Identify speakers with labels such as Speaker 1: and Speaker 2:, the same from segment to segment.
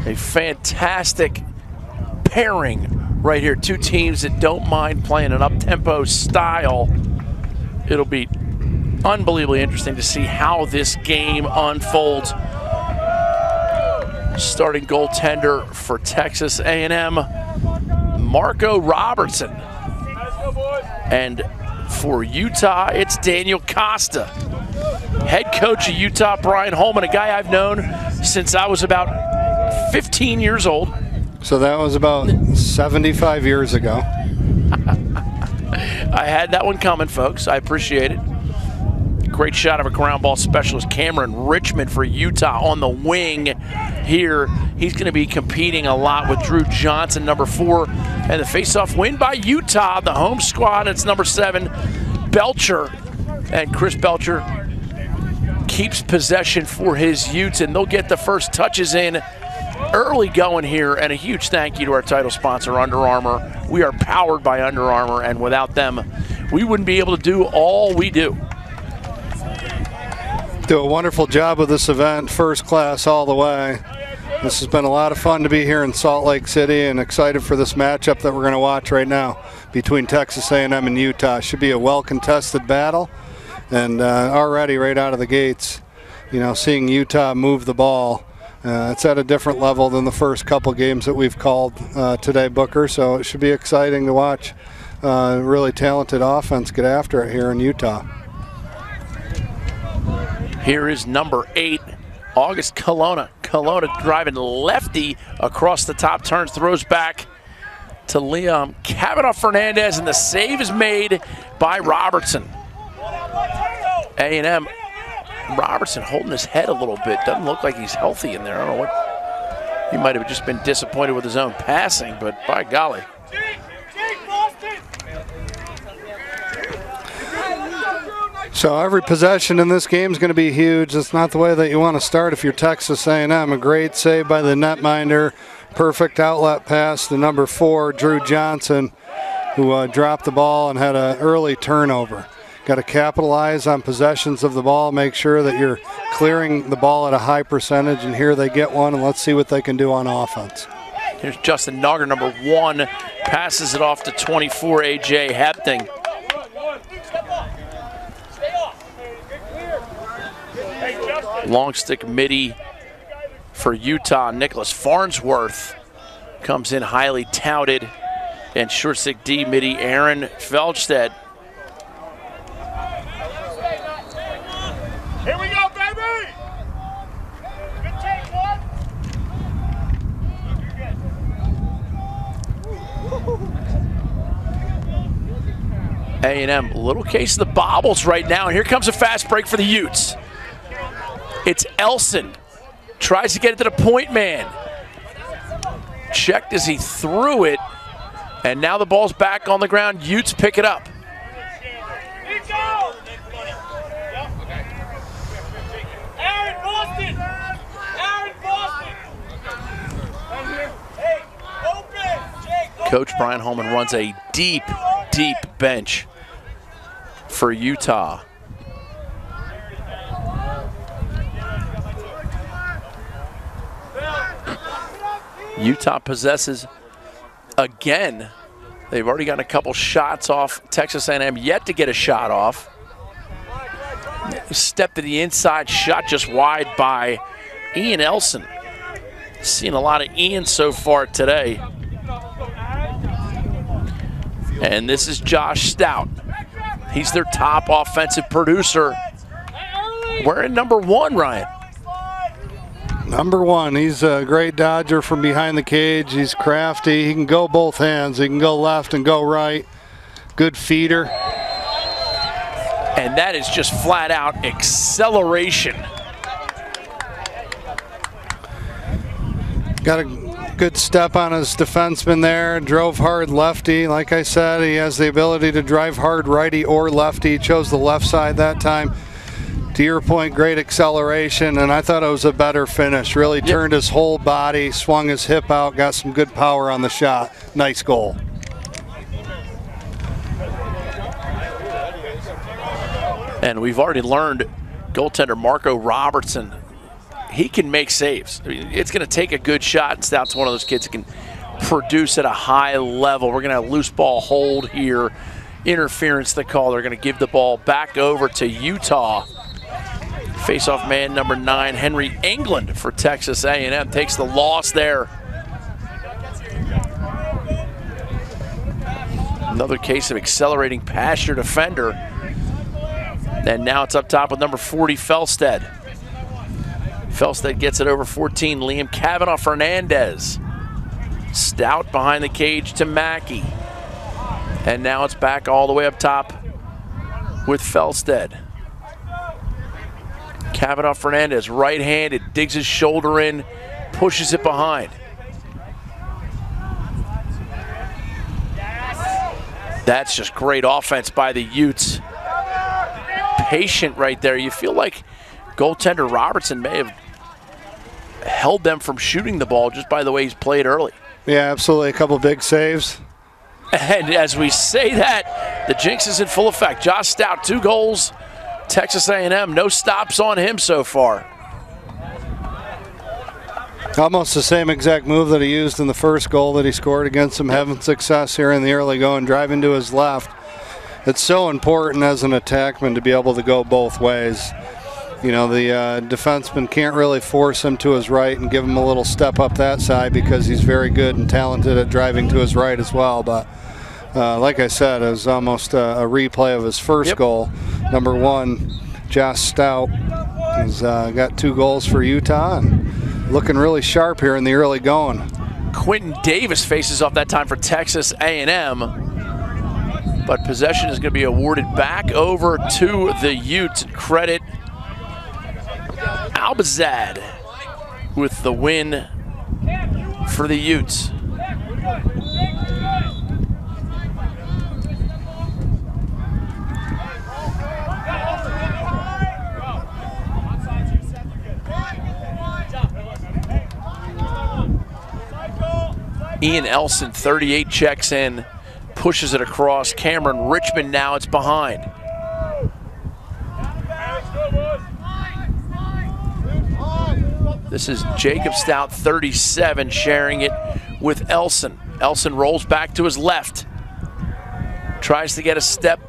Speaker 1: A fantastic pairing right here. Two teams that don't mind playing an up-tempo style. It'll be unbelievably interesting to see how this game unfolds. Starting goaltender for Texas A&M, Marco Robertson. And for Utah, it's Daniel Costa. Head coach of Utah, Brian Holman, a guy I've known since I was about 15 years old.
Speaker 2: So that was about 75 years ago.
Speaker 1: I had that one coming, folks. I appreciate it. Great shot of a ground ball specialist, Cameron Richmond for Utah on the wing here. He's going to be competing a lot with Drew Johnson, number 4. And the faceoff win by Utah, the home squad. It's number 7, Belcher. And Chris Belcher keeps possession for his Utes, and they'll get the first touches in early going here. And a huge thank you to our title sponsor, Under Armour. We are powered by Under Armour, and without them, we wouldn't be able to do all we do.
Speaker 2: Do a wonderful job with this event, first class all the way. This has been a lot of fun to be here in Salt Lake City, and excited for this matchup that we're going to watch right now between Texas A&M and Utah. Should be a well-contested battle, and already right out of the gates, you know, seeing Utah move the ball, it's at a different level than the first couple games that we've called today, Booker, so it should be exciting to watch really talented offense get after it here in Utah.
Speaker 1: Here is number 8, August Colonna. Colonna driving lefty across the top, turns, throws back to Liam Kavanaugh Fernandez, and the save is made by Robertson. A&M, Robertson holding his head a little bit. Doesn't look like he's healthy in there. I don't know what. He might have just been disappointed with his own passing, but by golly.
Speaker 2: So every possession in this game is going to be huge. It's not the way that you want to start if you're Texas A&M. A great save by the netminder. Perfect outlet pass to number 4, Drew Johnson, who dropped the ball and had an early turnover. Got to capitalize on possessions of the ball, make sure that you're clearing the ball at a high percentage, and here they get one, and let's see what they can do on offense.
Speaker 1: Here's Justin Nogger, number 1, passes it off to 24, A.J. Hepting. Long stick midi for Utah. Nicholas Farnsworth comes in highly touted. And short stick D midi, Aaron Feldstedt.
Speaker 3: Here we go, baby! Good take, one.
Speaker 1: A&M, little case of the bobbles right now. And here comes a fast break for the Utes. It's Elson, tries to get it to the point man. Checked as he threw it, and now the ball's back on the ground. Utes pick it up. Coach Brian Holman runs a deep, deep bench for Utah. Utah possesses again. They've already gotten a couple shots off. Texas A&M yet to get a shot off. Step to the inside, shot just wide by Ian Elson. Seen a lot of Ian so far today. And this is Josh Stout. He's their top offensive producer. Wearing number 1, Ryan.
Speaker 2: Number 1, he's a great dodger from behind the cage. He's crafty. He can go both hands. He can go left and go right. Good feeder.
Speaker 1: And that is just flat out acceleration.
Speaker 2: Got a good step on his defenseman there. Drove hard lefty. Like I said, he has the ability to drive hard righty or lefty. He chose the left side that time. To your point, great acceleration, and I thought it was a better finish. Really turned his whole body, swung his hip out, got some good power on the shot. Nice goal.
Speaker 1: And we've already learned goaltender Marco Robertson, he can make saves. I mean, it's going to take a good shot, and Stout's one of those kids that can produce at a high level. We're going to have loose ball hold here. Interference the call. They're going to give the ball back over to Utah. Face-off man number 9, Henry England for Texas A&M, takes the loss there. Another case of accelerating past your defender. And now it's up top with number 40, Felstead. Felstead gets it over 14, Liam Kavanaugh Fernandez. Stout behind the cage to Mackey. And now it's back all the way up top with Felstead. Kavanaugh Fernandez, right-handed, digs his shoulder in, pushes it behind. That's just great offense by the Utes. Patient right there. You feel like goaltender Robertson may have held them from shooting the ball just by the way he's played early.
Speaker 2: Yeah, absolutely. A couple big saves.
Speaker 1: And as we say that, the jinx is in full effect. Josh Stout, 2 goals. Texas A&M, no stops on him so far.
Speaker 2: Almost the same exact move that he used in the first goal that he scored against them, having success here in the early going, driving to his left. It's so important as an attackman to be able to go both ways. You know, the defenseman can't really force him to his right and give him a little step up that side because he's very good and talented at driving to his right as well. But like I said, it was almost a replay of his first goal. Number 1, Josh Stout, has got 2 goals for Utah and looking really sharp here in the early going.
Speaker 1: Quentin Davis faces off that time for Texas A&M, but possession is going to be awarded back over to the Utes. Credit Albazad with the win for the Utes. Ian Elson, 38, checks in, pushes it across. Cameron Richmond, now it's behind. This is Jacob Stout, 37, sharing it with Elson. Elson rolls back to his left. Tries to get a step.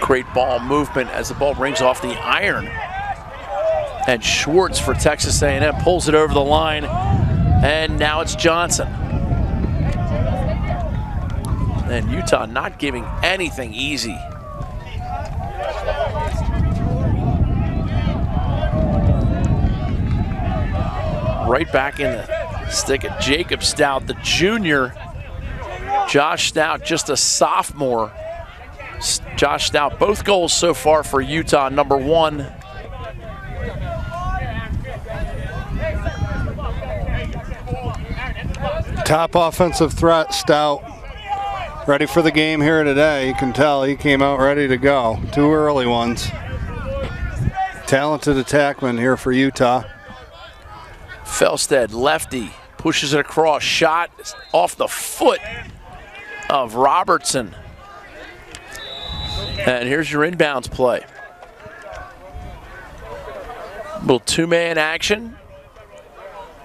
Speaker 1: Great ball movement as the ball rings off the iron. And Schwartz for Texas A&M pulls it over the line. And now it's Johnson. And Utah not giving anything easy. Right back in the stick of Jacob Stout, the junior. Josh Stout, just a sophomore. Josh Stout, both goals so far for Utah, number 1.
Speaker 2: Top offensive threat, Stout. Ready for the game here today. You can tell he came out ready to go. 2 early ones. Talented attackman here for Utah.
Speaker 1: Felstead, lefty, pushes it across. Shot off the foot of Robertson. And here's your inbounds play. Little 2-man action.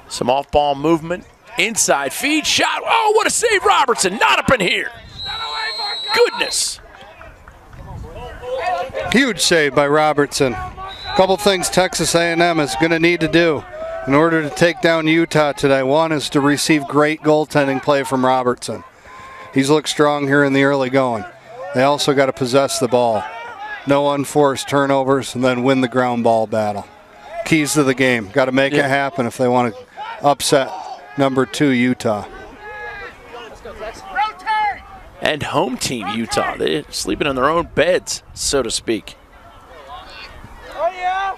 Speaker 1: Some off-ball movement. Inside feed, shot. Oh, what a save, Robertson. Not up in here. Goodness.
Speaker 2: Huge save by Robertson. Couple things Texas A&M is going to need to do in order to take down Utah today. One is to receive great goaltending play from Robertson. He's looked strong here in the early going. They also got to possess the ball. No unforced turnovers, and then win the ground ball battle. Keys to the game. Got to make it happen if they want to upset number 2 Utah.
Speaker 1: And home team Utah. They're sleeping in their own beds, so to speak.
Speaker 3: Oh yeah.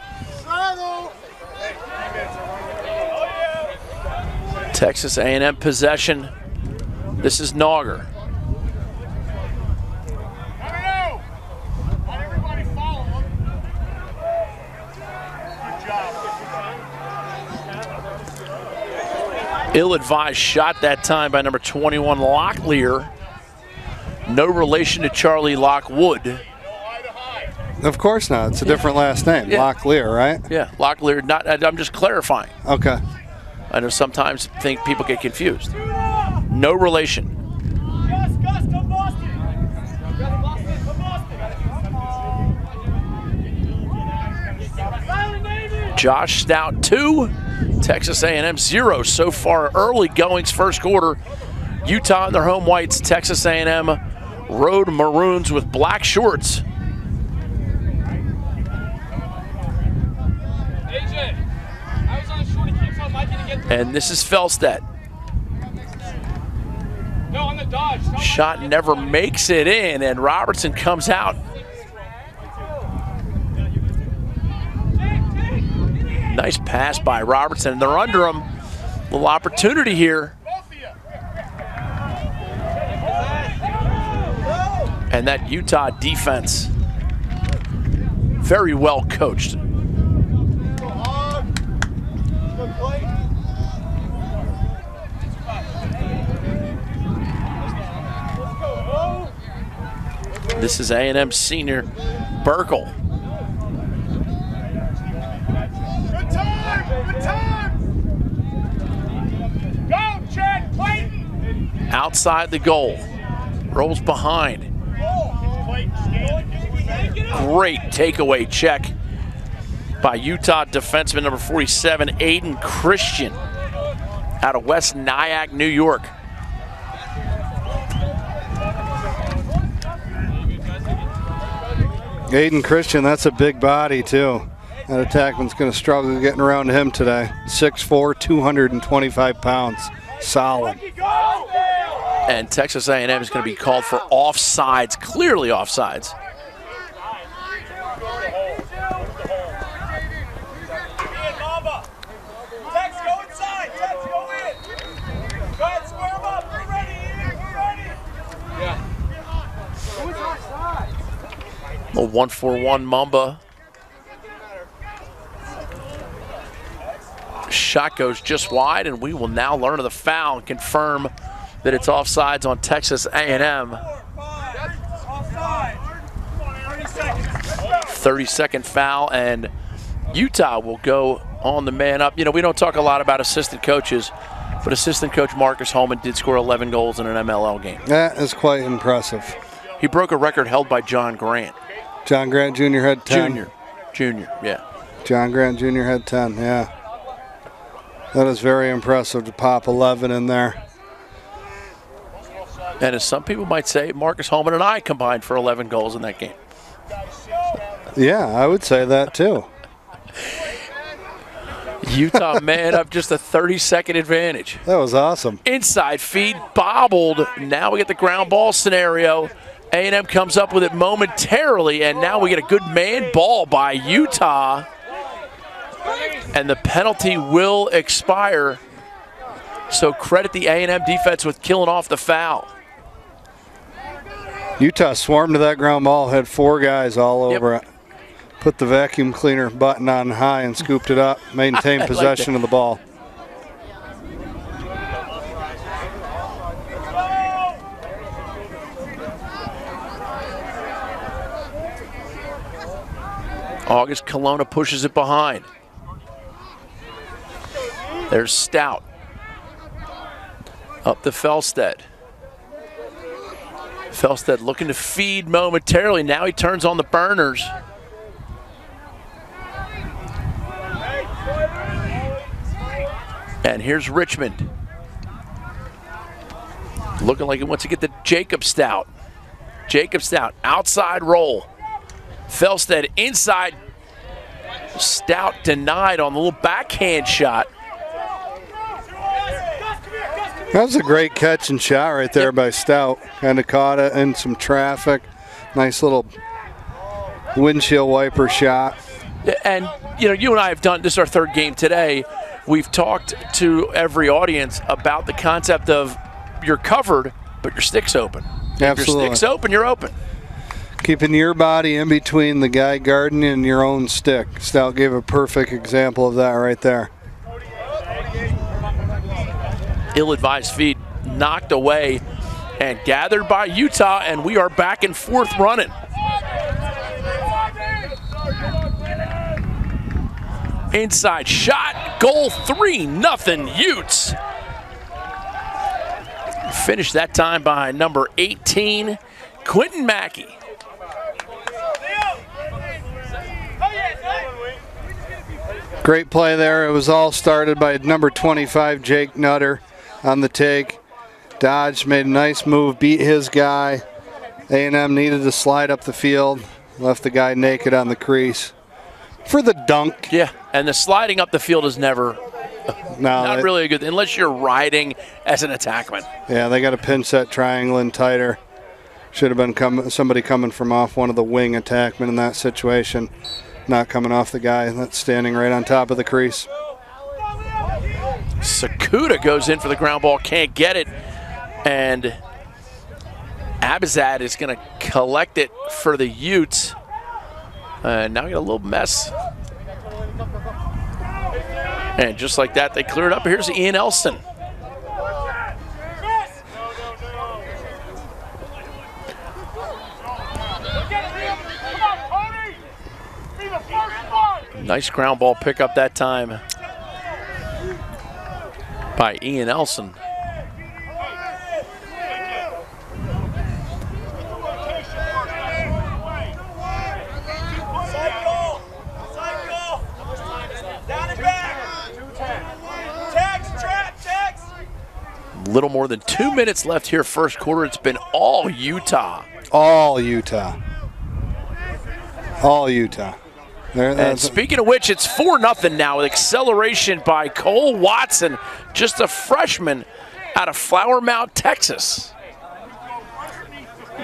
Speaker 1: Texas A&M possession. This is Nauger. Ill-advised shot that time by number 21, Locklear. No relation to Charlie Lockwood.
Speaker 2: Of course not. It's a different last name.
Speaker 1: Yeah.
Speaker 2: Locklear, right?
Speaker 1: Yeah, Locklear. I'm just clarifying.
Speaker 2: Okay.
Speaker 1: I know sometimes people get confused. No relation. Josh Stout 2, Texas A&M 0 so far. Early goings first quarter. Utah in their home whites, Texas A&M road maroons with black shorts. And this is Felstead. Shot never makes it in, and Robertson comes out. Nice pass by Robertson, and they're under him. Little opportunity here. And that Utah defense, very well coached. This is A&M senior Burkle.
Speaker 3: Good time! Go, Chad Clayton!
Speaker 1: Outside the goal. Rolls behind. Great takeaway check by Utah defenseman number 47, Aiden Christian, out of West Nyack, New York.
Speaker 2: Aiden Christian, that's a big body too. That attackman's going to struggle getting around to him today. 6'4", 225 pounds. Solid.
Speaker 1: And Texas A&M is going to be called for offsides, clearly offsides. A 1-4-1 Mamba. Shot goes just wide, and we will now learn of the foul and confirm that it's offsides on Texas A&M. 30-second foul, and Utah will go on the man up. You know, we don't talk a lot about assistant coaches, but assistant coach Marcus Holman did score 11 goals in an MLL game.
Speaker 2: That is quite impressive.
Speaker 1: He broke a record held by John Grant.
Speaker 2: John Grant Jr. had 10.
Speaker 1: Junior, yeah.
Speaker 2: John Grant Jr. had 10, yeah. That is very impressive to pop 11 in there.
Speaker 1: And as some people might say, Marcus Holman and I combined for 11 goals in that game.
Speaker 2: Yeah, I would say that too.
Speaker 1: Utah man up just a 30-second advantage.
Speaker 2: That was awesome.
Speaker 1: Inside feed, bobbled. Now we get the ground ball scenario. A&M comes up with it momentarily, and now we get a good man ball by Utah. And the penalty will expire. So credit the A&M defense with killing off the foul.
Speaker 2: Utah swarmed to that ground ball, had 4 guys all over it. Put the vacuum cleaner button on high and scooped it up, maintained possession of the ball.
Speaker 1: August Kelowna pushes it behind. There's Stout. Up to Felstead. Felstead looking to feed momentarily. Now he turns on the burners. And here's Richmond. Looking like he wants to get the Jacob Stout. Jacob Stout, outside roll. Felstead inside. Stout denied on the little backhand shot.
Speaker 2: That was a great catch and shot right there by Stout. Kind of caught it in some traffic. Nice little windshield wiper shot.
Speaker 1: And, you know, you and I have done, this is our 3rd game today. We've talked to every audience about the concept of you're covered, but your stick's open.
Speaker 2: Absolutely.
Speaker 1: If your stick's open, you're open.
Speaker 2: Keeping your body in between the guy guarding and your own stick. Stout gave a perfect example of that right there.
Speaker 1: Ill-advised feed knocked away and gathered by Utah, and we are back and forth running. Inside shot, goal, 3-0 Utes. Finished that time by number 18, Quentin Mackey.
Speaker 2: Great play there. It was all started by number 25, Jake Nutter, on the take. Dodge made a nice move, beat his guy. A&M needed to slide up the field, left the guy naked on the crease for the dunk.
Speaker 1: Yeah, and the sliding up the field is never not really a good thing, unless you're riding as an attackman.
Speaker 2: Yeah, they got to pinch that triangle in tighter. Should have been somebody coming from off one of the wing attackmen in that situation, not coming off the guy that's standing right on top of the crease.
Speaker 1: Sakuda goes in for the ground ball, can't get it, and Abizad is going to collect it for the Utes. And now we got a little mess. And just like that, they clear it up. Here's Ian Elston. Nice ground ball pickup that time by Ian Elson. Little more than 2 minutes left here first quarter. It's been all Utah.
Speaker 2: All Utah. All Utah.
Speaker 1: And speaking of which, it's 4-0 now with acceleration by Cole Watson, just a freshman out of Flower Mound, Texas.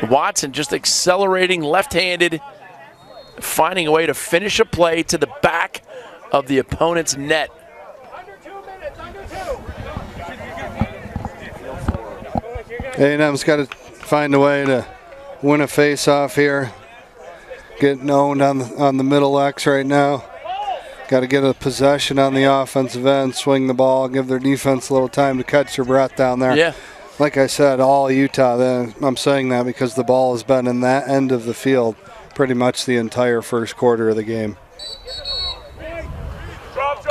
Speaker 1: Watson just accelerating left-handed, finding a way to finish a play to the back of the opponent's net.
Speaker 2: A&M's got to find a way to win a face-off here. Getting owned on the middle X right now. Got to get a possession on the offensive end, swing the ball, give their defense a little time to catch their breath down there.
Speaker 1: Yeah.
Speaker 2: Like I said, all Utah. I'm saying that because the ball has been in that end of the field pretty much the entire first quarter of the game.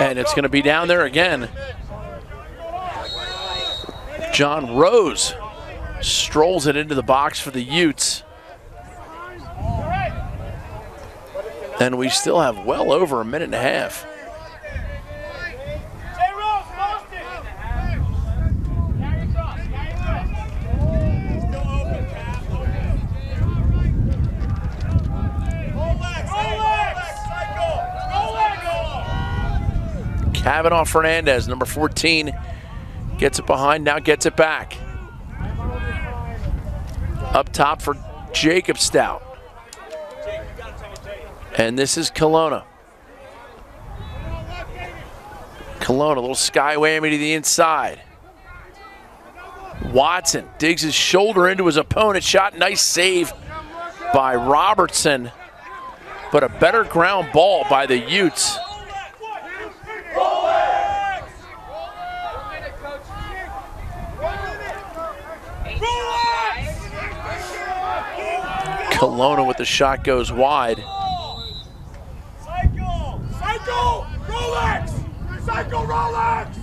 Speaker 1: And it's going to be down there again. John Rose strolls it into the box for the Utes. And we still have well over a minute and a half. Kavanaugh Fernandez, number 14, gets it behind, now gets it back. Up top for Jacob Stout. And this is Kelowna. Kelowna, a little sky whammy to the inside. Watson digs his shoulder into his opponent. Shot, nice save by Robertson. But a better ground ball by the Utes. Kelowna with the shot goes wide.
Speaker 3: Cycle! Rolex! Cycle Rolex!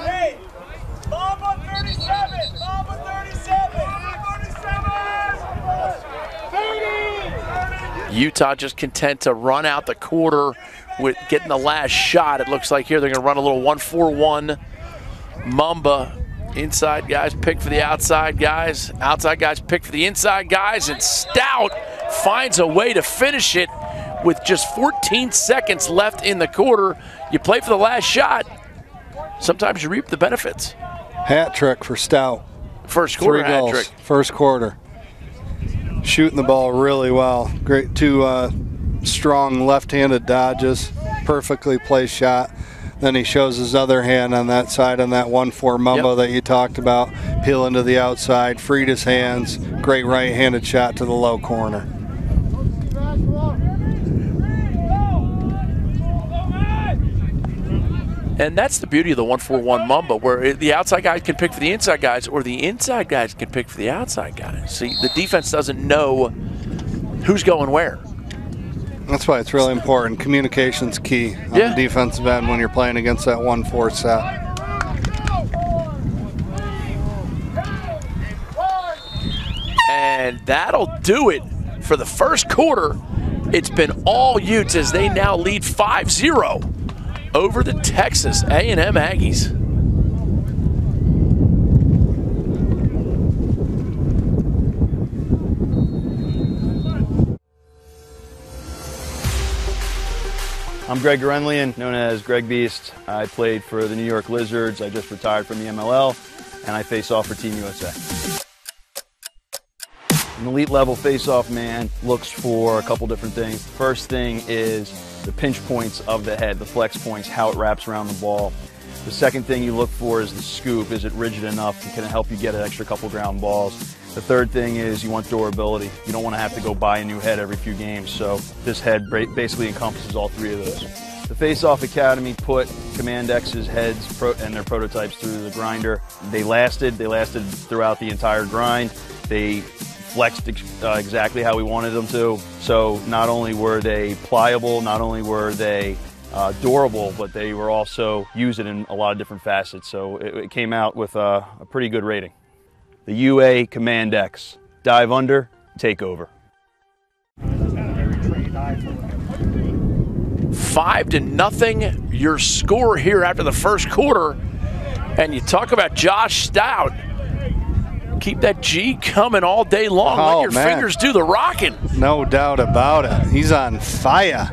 Speaker 3: Hey! Mamba 37! Mamba 37!
Speaker 1: Utah just content to run out the quarter with getting the last shot. It looks like here they're going to run a little 1-4-1. Mamba. Inside guys pick for the outside guys. Outside guys pick for the inside guys. And Stout finds a way to finish it with just 14 seconds left in the quarter. You play for the last shot. Sometimes you reap the benefits.
Speaker 2: Hat trick for Stout.
Speaker 1: First quarter
Speaker 2: 3
Speaker 1: hat
Speaker 2: goals.
Speaker 1: trick.
Speaker 2: First quarter. Shooting the ball really well. Great 2 strong left-handed dodges. Perfectly placed shot. Then he shows his other hand on that side on that 1-4 Mumbo that you talked about. Peeling to the outside, freed his hands, Great right-handed shot to the low corner.
Speaker 1: And that's the beauty of the 1-4-1 Mamba, where the outside guys can pick for the inside guys, or the inside guys can pick for the outside guys. See, the defense doesn't know who's going where.
Speaker 2: That's why it's really important. Communication's key on the defensive end when you're playing against that 1-4 set.
Speaker 1: And that'll do it for the first quarter. It's been all Utes as they now lead 5-0 over the Texas A&M Aggies.
Speaker 4: I'm Greg Gorenlian, known as Greg Beast. I played for the New York Lizards. I just retired from the MLL, and I face off for Team USA. An elite level face-off man looks for a couple different things. The first thing is the pinch points of the head, the flex points, how it wraps around the ball. The second thing you look for is the scoop. Is it rigid enough? Can it help you get an extra couple ground balls? The third thing is you want durability. You don't want to have to go buy a new head every few games, so this head basically encompasses all three of those. The Face-Off Academy put Command X's heads and their prototypes through the grinder. They lasted throughout the entire grind. They flexed exactly how we wanted them to. So not only were they pliable, not only were they durable, but they were also used in a lot of different facets. So it came out with a pretty good rating. The UA Command X. Dive under, take over.
Speaker 1: 5-0, your score here after the first quarter. And you talk about Josh Stout. Keep that G coming all day long. Let your fingers do the rocking.
Speaker 2: No doubt about it. He's on fire.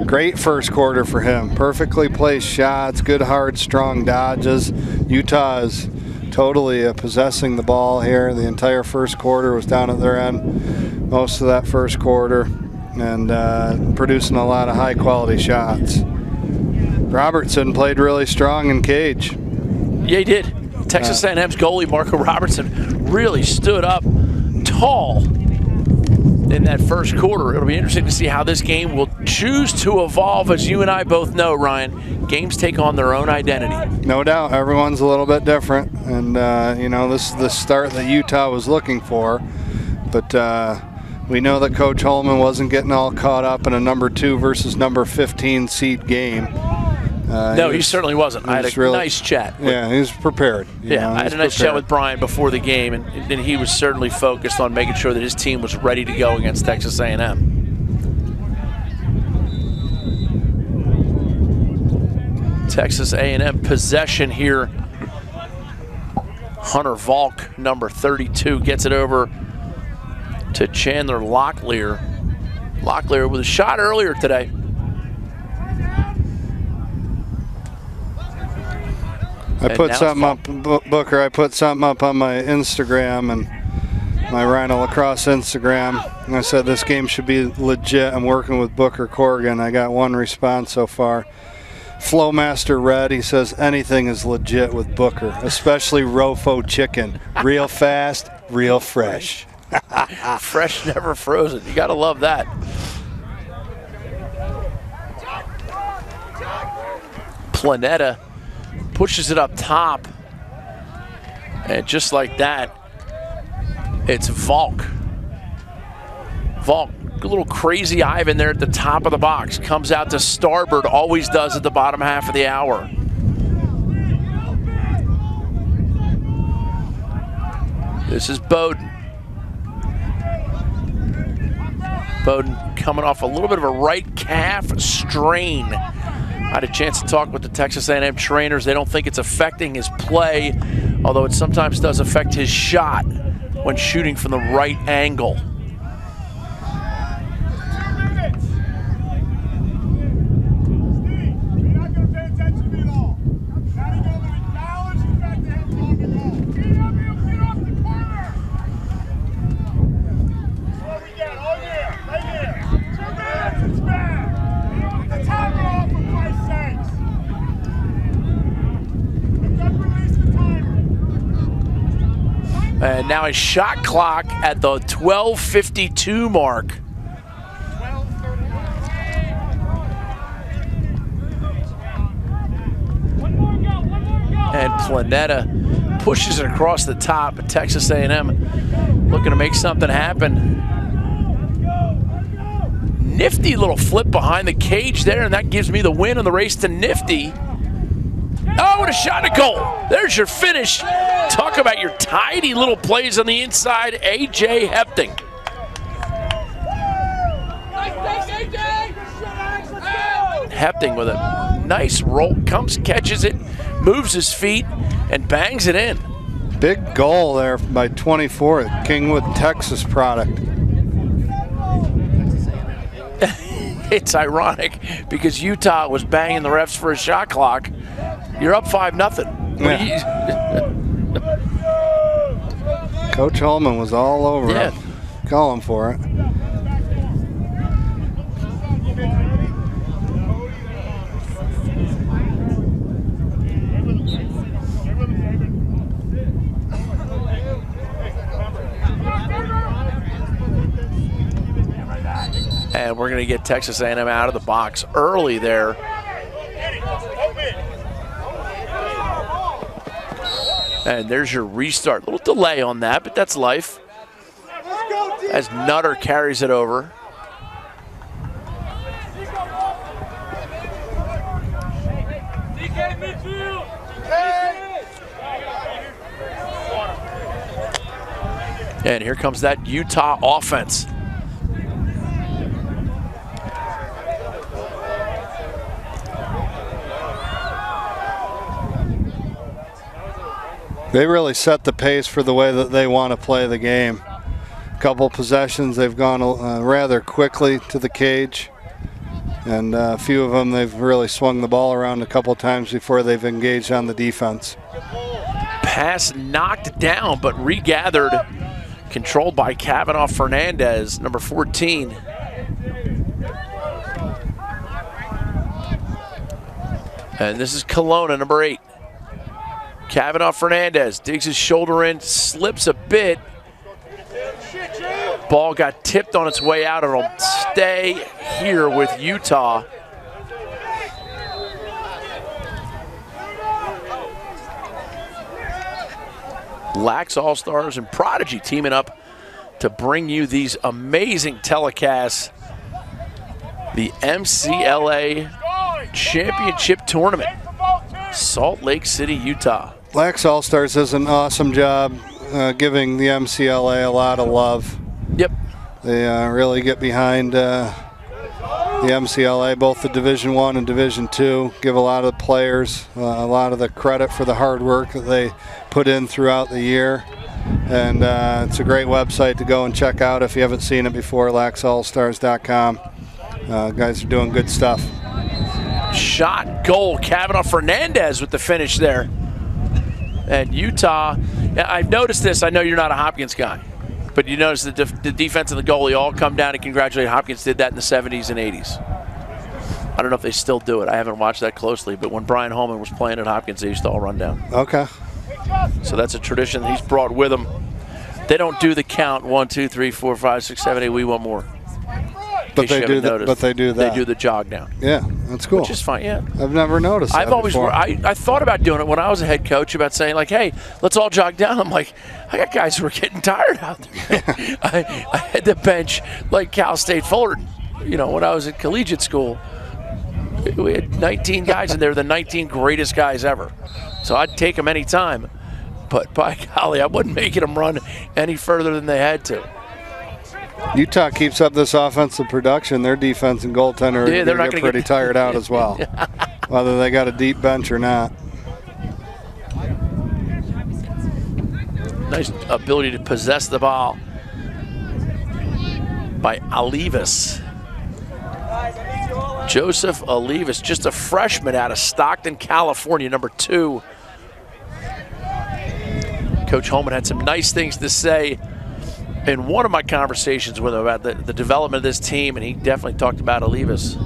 Speaker 2: Great first quarter for him. Perfectly placed shots, good, hard, strong dodges. Utah is totally possessing the ball here. The entire first quarter was down at their end, most of that first quarter, and producing a lot of high-quality shots. Robertson played really strong in cage.
Speaker 1: Yeah, he did. Texas A&M's goalie, Marco Robertson, really stood up tall in that first quarter. It'll be interesting to see how this game will choose to evolve. As you and I both know, Ryan, games take on their own identity.
Speaker 2: No doubt. Everyone's a little bit different. And, you know, this is the start that Utah was looking for. But we know that Coach Holman wasn't getting all caught up in a number 2 versus number 15 seed game.
Speaker 1: No, he certainly wasn't. I had a nice chat.
Speaker 2: Yeah, he was prepared.
Speaker 1: I had a nice chat with Brian before the game, and he was certainly focused on making sure that his team was ready to go against Texas A&M. Texas A&M possession here. Hunter Volk, number 32, gets it over to Chandler Locklear. Locklear with a shot earlier today.
Speaker 2: I put something up, Booker, I put something up on my Instagram and my Rhino Lacrosse Instagram. And I said this game should be legit. I'm working with Booker Corrigan. I got one response so far. Flowmaster Red, he says anything is legit with Booker, especially Rofo chicken. Real fast, real fresh.
Speaker 1: Fresh, never frozen. You got to love that. Planeta pushes it up top, and just like that, it's Volk. Volk, a little crazy Ivan there at the top of the box, comes out to starboard, always does at the bottom half of the hour. This is Bowden. Bowden coming off a little bit of a right calf strain. I had a chance to talk with the Texas A&M trainers. They don't think it's affecting his play, although it sometimes does affect his shot when shooting from the right angle. And now a shot clock at the 12:52 mark. And Planeta pushes it across the top, but Texas A&M looking to make something happen. Nifty little flip behind the cage there, and that gives me the win on the race to Nifty. Oh, what a shot to goal. There's your finish. Talk about your tidy little plays on the inside, A.J. Hepting. Hepting with a nice roll, comes, catches it, moves his feet, and bangs it in.
Speaker 2: Big goal there by 24, Kingwood, Texas product.
Speaker 1: It's ironic because Utah was banging the refs for a shot clock. You're up 5-0.
Speaker 2: Yeah. Coach Holman was all over it, calling for it.
Speaker 1: And we're going to get Texas A&M out of the box early there. And there's your restart. A little delay on that, but that's life. As Nat'l carries it over. And here comes that Utah offense.
Speaker 2: They really set the pace for the way that they want to play the game. A couple possessions, they've gone rather quickly to the cage. And a few of them, they've really swung the ball around a couple times before they've engaged on the defense.
Speaker 1: Pass knocked down, but regathered, controlled by Kavanaugh Fernandez, number 14. And this is Kelowna, number 8. Kavanaugh Fernandez digs his shoulder in, slips a bit. Ball got tipped on its way out. It'll stay here with Utah. Lax All-Stars and Prodigy teaming up to bring you these amazing telecasts. The MCLA Championship Tournament, Salt Lake City, Utah.
Speaker 2: Lax All-Stars does an awesome job giving the MCLA a lot of love.
Speaker 1: Yep.
Speaker 2: They really get behind the MCLA, both the Division I and Division II, give a lot of the players a lot of the credit for the hard work that they put in throughout the year. And it's a great website to go and check out if you haven't seen it before, laxallstars.com. Guys are doing good stuff.
Speaker 1: Shot, goal, Kavanaugh Fernandez with the finish there. And Utah, I've noticed this, I know you're not a Hopkins guy, but you notice the defense and the goalie all come down and congratulate Hopkins. Did that in the 70s and 80s. I don't know if they still do it. I haven't watched that closely, but when Brian Holman was playing at Hopkins, they used to all run down.
Speaker 2: Okay.
Speaker 1: So that's a tradition he's brought with him. They don't do the count, 1, 2, 3, 4, 5, 6, 7, 8, we want more.
Speaker 2: But they do that. But they do that.
Speaker 1: They do the jog down.
Speaker 2: Yeah, that's cool.
Speaker 1: Which is fine. Yeah.
Speaker 2: I've never noticed.
Speaker 1: I've always. I thought about doing it when I was a head coach, about saying like, "Hey, let's all jog down." I'm like, I got guys who are getting tired out there. I had to bench like Cal State Fullerton. You know, when I was at collegiate school, we had 19 guys, and they're the 19 greatest guys ever. So I'd take them any time. But by golly, I wasn't making them run any further than they had to.
Speaker 2: Utah keeps up this offensive production. Their defense and goaltender are going to get pretty tired out as well, whether they got a deep bench or not.
Speaker 1: Nice ability to possess the ball by Olivas. Joseph Olivas, just a freshman out of Stockton, California, number 2. Coach Holman had some nice things to say in one of my conversations with him about the development of this team, and he definitely talked about Olivas.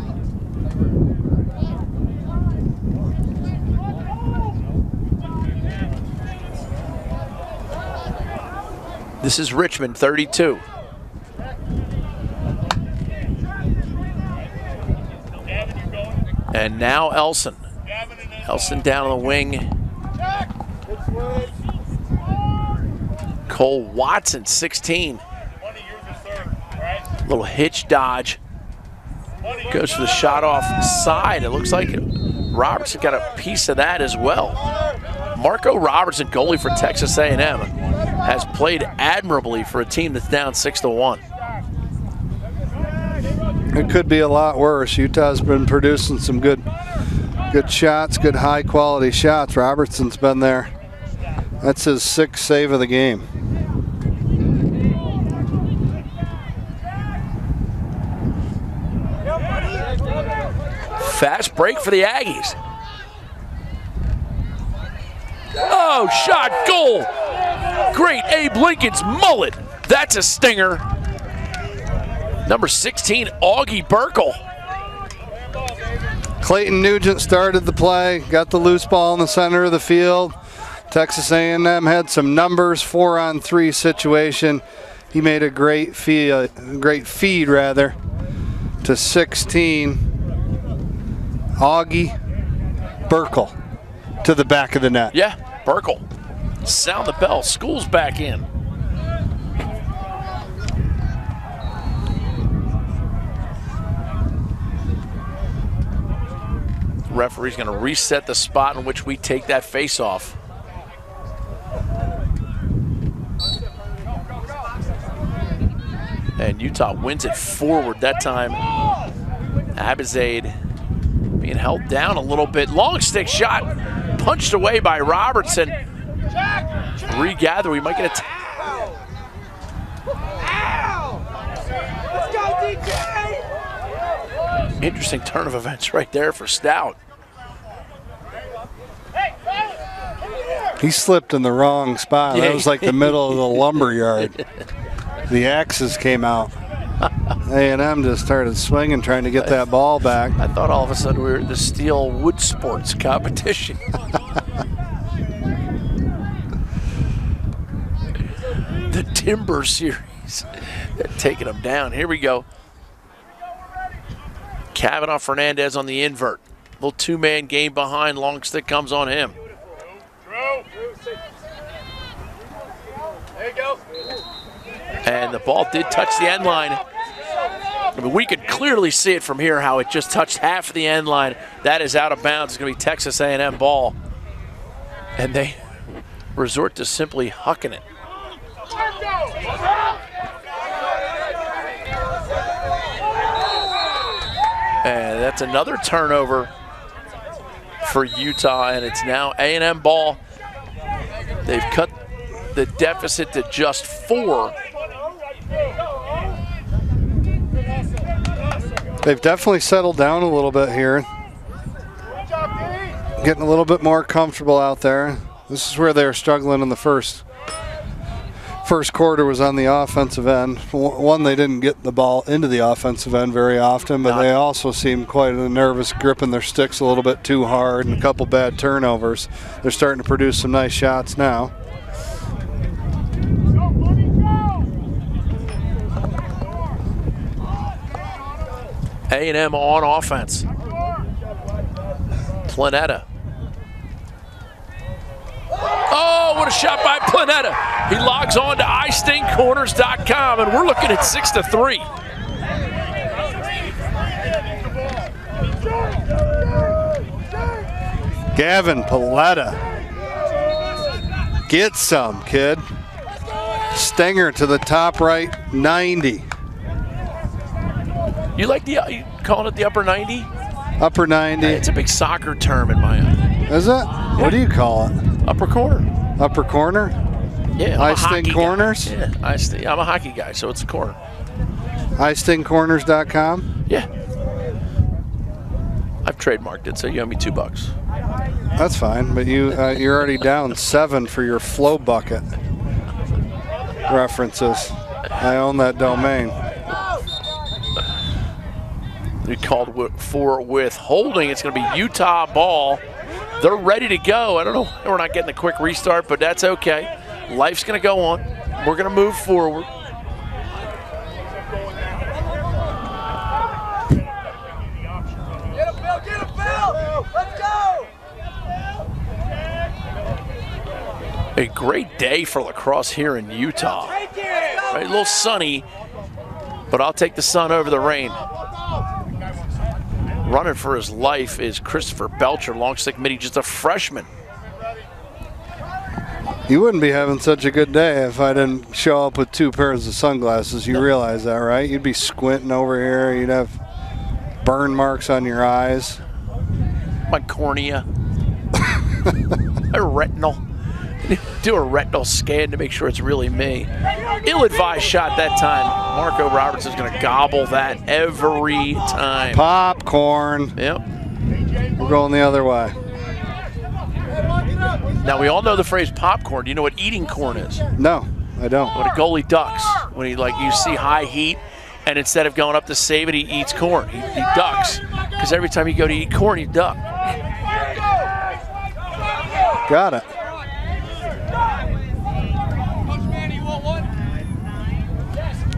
Speaker 1: This is Richmond, 32. And now Elson. Elson down on the wing. Cole Watson, 16. Little hitch dodge. Goes for the shot off side. It looks like Robertson got a piece of that as well. Marco Robertson, goalie for Texas A&M, has played admirably for a team that's down 6-1.
Speaker 2: It could be a lot worse. Utah's been producing some good shots, good high quality shots. Robertson's been there. That's his 6th save of the game.
Speaker 1: Fast break for the Aggies. Oh, shot, goal. Great Abe Lincoln's mullet. That's a stinger. Number 16, Augie Burkle.
Speaker 2: Clayton Nugent started the play, got the loose ball in the center of the field. Texas A&M had some numbers, 4-on-3 situation. He made a great feed to 16. Augie Burkle to the back of the net.
Speaker 1: Yeah, Burkle. Sound the bell. School's back in. Referee's going to reset the spot in which we take that face-off. And Utah wins it forward that time. Abizade being held down a little bit. Long stick shot punched away by Robertson. Regather, we might get a interesting turn of events right there for Stout.
Speaker 2: He slipped in the wrong spot.
Speaker 1: Yeah.
Speaker 2: That was like the middle of the lumber yard. The axes came out. A&M just started swinging, trying to get that ball back.
Speaker 1: I thought all of a sudden we were at the steel wood sports competition. The Timber Series. They're taking them down. Here we go. Kavanaugh Fernandez on the invert. Little two-man game behind. Long stick comes on him.
Speaker 3: There you go.
Speaker 1: And the ball did touch the end line. I mean, we could clearly see it from here how it just touched half of the end line. That is out of bounds. It's going to be Texas A&M ball. And they resort to simply hucking it. And that's another turnover for Utah, and it's now A&M ball. They've cut the deficit to just 4.
Speaker 2: They've definitely settled down a little bit here. Getting a little bit more comfortable out there. This is where they were struggling in the first quarter was on the offensive end. One, they didn't get the ball into the offensive end very often, but they also seemed quite nervous, gripping their sticks a little bit too hard, and a couple bad turnovers. They're starting to produce some nice shots now.
Speaker 1: A&M on offense. Planetta. Oh, what a shot by Planetta. He logs on to iStingCorners.com, and we're looking at 6-3.
Speaker 2: Gavin Paletta. Get some, kid. Stinger to the top right, 90.
Speaker 1: You like you calling it the upper 90?
Speaker 2: Upper 90.
Speaker 1: It's a big soccer term in my eye.
Speaker 2: Is it? Yeah. What do you call it?
Speaker 1: Upper corner.
Speaker 2: Upper corner?
Speaker 1: Yeah.
Speaker 2: iSting Corners?
Speaker 1: Guy. Yeah, I'm a hockey guy, so it's a corner.
Speaker 2: iStingCorners.com?
Speaker 1: Yeah. I've trademarked it, so you owe me $2.
Speaker 2: That's fine, but you're already down 7 for your flow bucket references. I own that domain.
Speaker 1: We called for withholding. It's going to be Utah ball. They're ready to go. I don't know. We're not getting a quick restart, but that's okay. Life's going to go on. We're going to move forward.
Speaker 3: Get him, Bill! Get him, Bill! Let's go!
Speaker 1: A great day for lacrosse here in Utah. Right, a little sunny, but I'll take the sun over the rain. Running for his life is Christopher Belcher, long stick midi, just a freshman.
Speaker 2: You wouldn't be having such a good day if I didn't show up with 2 pairs of sunglasses. You realize that, right? You'd be squinting over here. You'd have burn marks on your eyes.
Speaker 1: My cornea. A retinal. Do a retinal scan to make sure it's really me. Ill-advised shot that time. Marco Roberts is going to gobble that every time.
Speaker 2: Popcorn.
Speaker 1: Yep.
Speaker 2: We're going the other way.
Speaker 1: Now, we all know the phrase popcorn. Do you know what eating corn is?
Speaker 2: No, I don't.
Speaker 1: When a goalie ducks, when he you see high heat, and instead of going up to save it, he eats corn. He ducks, because every time you go to eat corn, you duck.
Speaker 2: Got it.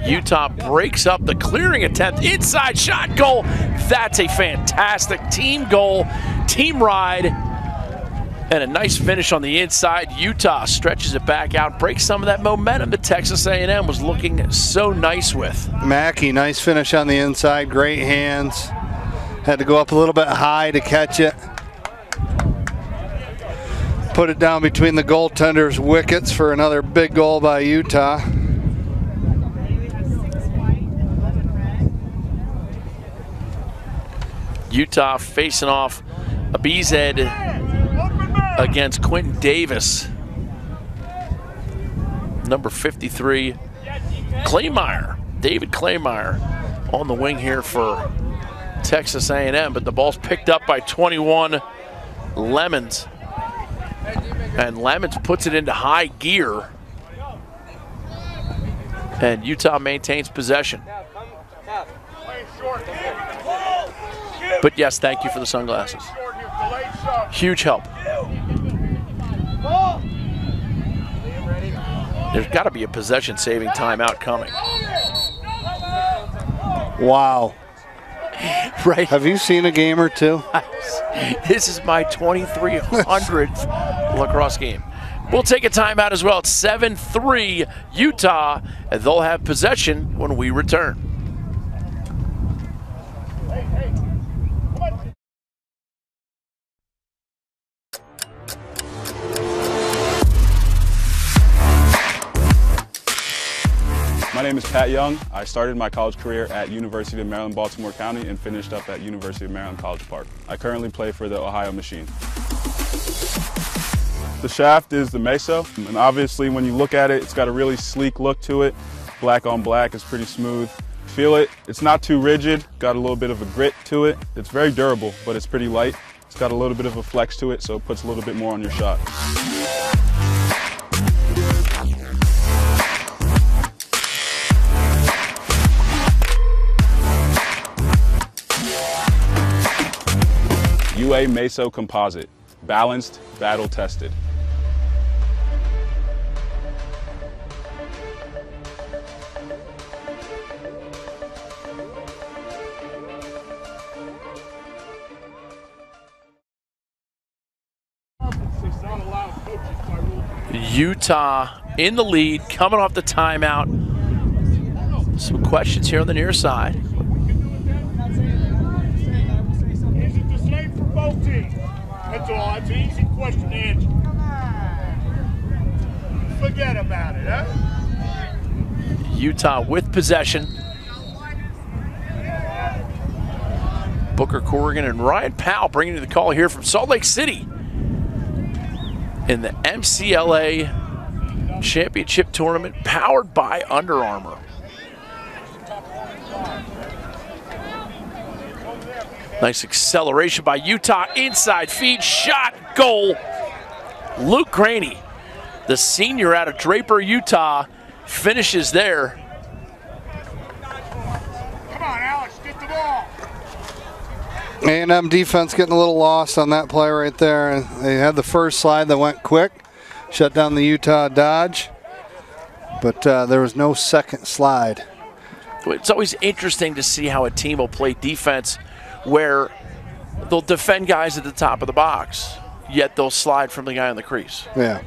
Speaker 1: Utah breaks up the clearing attempt. Inside shot, goal. That's a fantastic team goal, team ride, and a nice finish on the inside. Utah stretches it back out, breaks some of that momentum that Texas A&M was looking so nice with.
Speaker 2: Mackey, nice finish on the inside, great hands. Had to go up a little bit high to catch it. Put it down between the goaltender's wickets for another big goal by Utah.
Speaker 1: Utah facing off a bee's head against Quentin Davis. Number 53, Claymire, David Claymire on the wing here for Texas A&M, but the ball's picked up by 21, Lemons. And Lemons puts it into high gear. And Utah maintains possession. But yes, thank you for the sunglasses. Huge help. There's got to be a possession-saving timeout coming.
Speaker 2: Wow.
Speaker 1: Right.
Speaker 2: Have you seen a game or two?
Speaker 1: This is my 2300th lacrosse game. We'll take a timeout as well. It's 7-3 Utah, and they'll have possession when we return.
Speaker 5: My name is Pat Young. I started my college career at University of Maryland, Baltimore County and finished up at University of Maryland, College Park. I currently play for the Ohio Machine. The shaft is the Meso, and obviously when you look at it, it's got a really sleek look to it. Black on black, it's pretty smooth. Feel it, it's not too rigid, got a little bit of a grit to it. It's very durable, but it's pretty light. It's got a little bit of a flex to it, so it puts a little bit more on your shot. UA Meso Composite, balanced, battle tested.
Speaker 1: Utah in the lead, coming off the timeout. Some questions here on the near side.
Speaker 3: Is it the same for both teams? That's all. It's an easy question to answer. Forget about it, huh?
Speaker 1: Utah with possession. Booker Corrigan and Ryan Powell bringing you the call here from Salt Lake City in the MCLA Championship Tournament, powered by Under Armour. Nice acceleration by Utah, inside feed, shot, goal. Luke Graney, the senior out of Draper, Utah, finishes there.
Speaker 3: Come on, Alex, get the ball.
Speaker 2: A&M defense getting a little lost on that play right there. They had the first slide that went quick, shut down the Utah dodge. but there was no second slide.
Speaker 1: It's always interesting to see how a team will play defense where they'll defend guys at the top of the box, yet they'll slide from the guy on the crease.
Speaker 2: Yeah.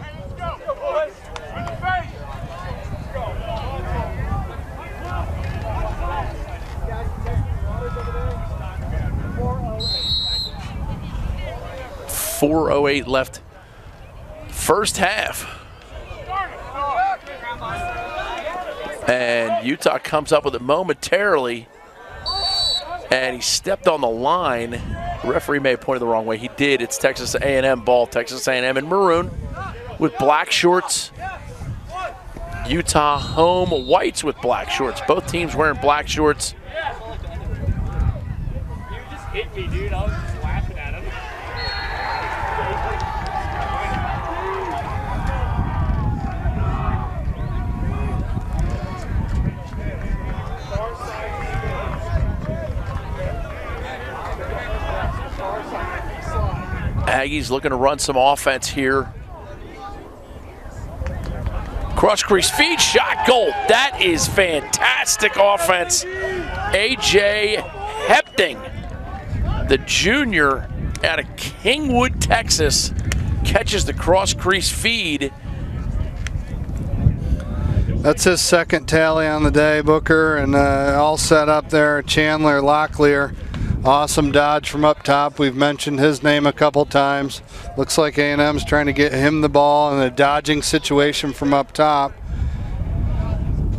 Speaker 1: .408 left first half. And Utah comes up with it momentarily, and he stepped on the line. The referee may have pointed the wrong way. He did. It's Texas A&M ball. Texas A&M in maroon with black shorts. Utah home whites with black shorts. Both teams wearing black shorts.
Speaker 3: You just hit me, dude. I was just laughing at him.
Speaker 1: Aggies looking to run some offense here. Cross crease feed shot goal. That is fantastic offense. A.J. Hepting, the junior out of Kingwood, Texas, catches the cross crease feed.
Speaker 2: That's his second tally on the day, Booker, and all set up there. Chandler Locklear, awesome dodge from up top. We've mentioned his name a couple times. Looks like A&M's trying to get him the ball in a dodging situation from up top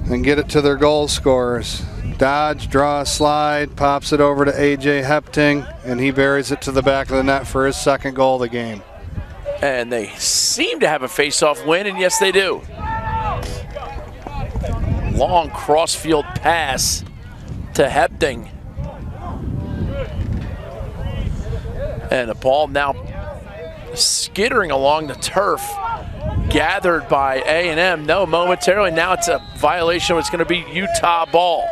Speaker 2: and get it to their goal scorers. Dodge, draw, slide, pops it over to A.J. Hepting, and he buries it to the back of the net for his second goal of the game.
Speaker 1: And they seem to have a face-off win, and yes, they do. Long cross-field pass to Hepting. And the ball now skittering along the turf, gathered by A&M. No, momentarily, now it's a violation. It's going to be Utah ball.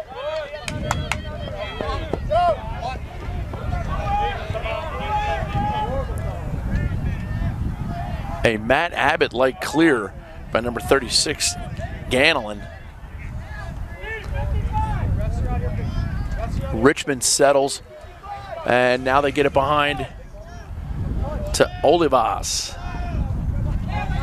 Speaker 1: A Matt Abbott-like clear by number 36, Ganelin. Richmond settles, and now they get it behind to Olivas.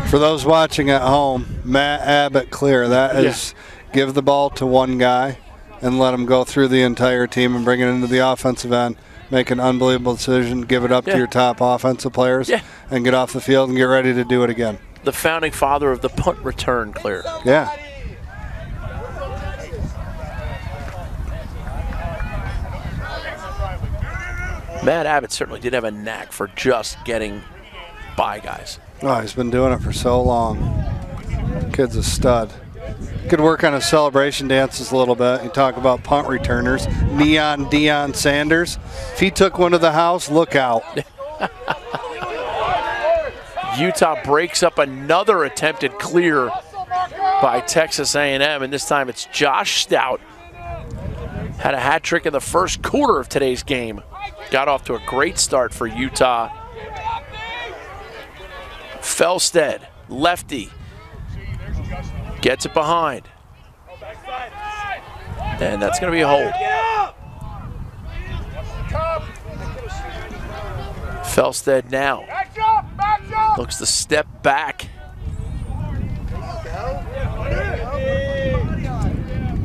Speaker 2: For those watching at home, Matt Abbott clear. That is give the ball to one guy and let him go through the entire team and bring it into the offensive end. Make an unbelievable decision, give it up to your top offensive players, and get off the field and get ready to do it again.
Speaker 1: The founding father of the punt return clear.
Speaker 2: Yeah.
Speaker 1: Matt Abbott certainly did have a knack for just getting by guys.
Speaker 2: Oh, he's been doing it for so long. Kid's a stud. Could work on his celebration dances a little bit. You talk about punt returners. Neon Deion Sanders. If he took one to the house, look out.
Speaker 1: Utah breaks up another attempted clear by Texas A&M, and this time it's Josh Stout. Had a hat trick in the first quarter of today's game. Got off to a great start for Utah. Felstead, lefty, gets it behind. And that's going to be a hold. Felstead now looks to step back.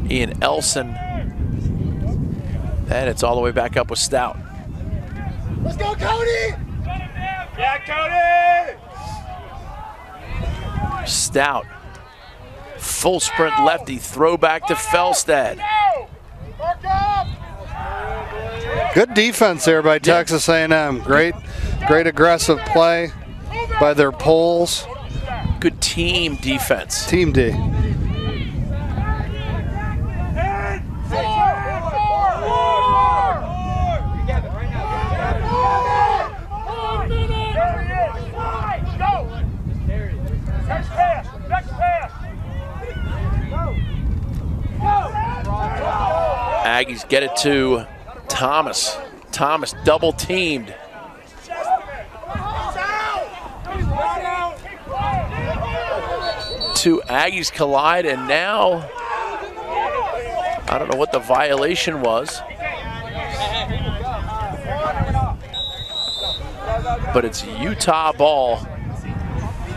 Speaker 1: Ian Elson. And it's all the way back up with Stout.
Speaker 3: Let's go, Cody! Yeah, Cody!
Speaker 1: Stout. Full sprint lefty, throw back to Felstead.
Speaker 2: Good defense there by Texas A&M. Great aggressive play by their poles.
Speaker 1: Good team defense.
Speaker 2: Team D.
Speaker 1: Aggies get it to Thomas. Thomas double teamed. Two Aggies collide, and now I don't know what the violation was, but it's Utah ball.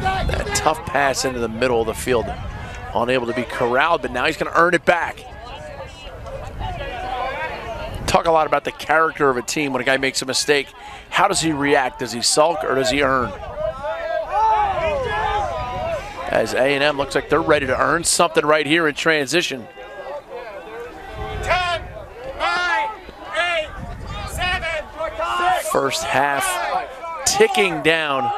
Speaker 1: That tough pass into the middle of the field, unable to be corralled, but now he's going to earn it back. Talk a lot about the character of a team when a guy makes a mistake. How does he react? Does he sulk or does he earn? As A&M looks like they're ready to earn something right here in transition.
Speaker 3: 10, 9, 8, 7, 6.
Speaker 1: First half ticking down.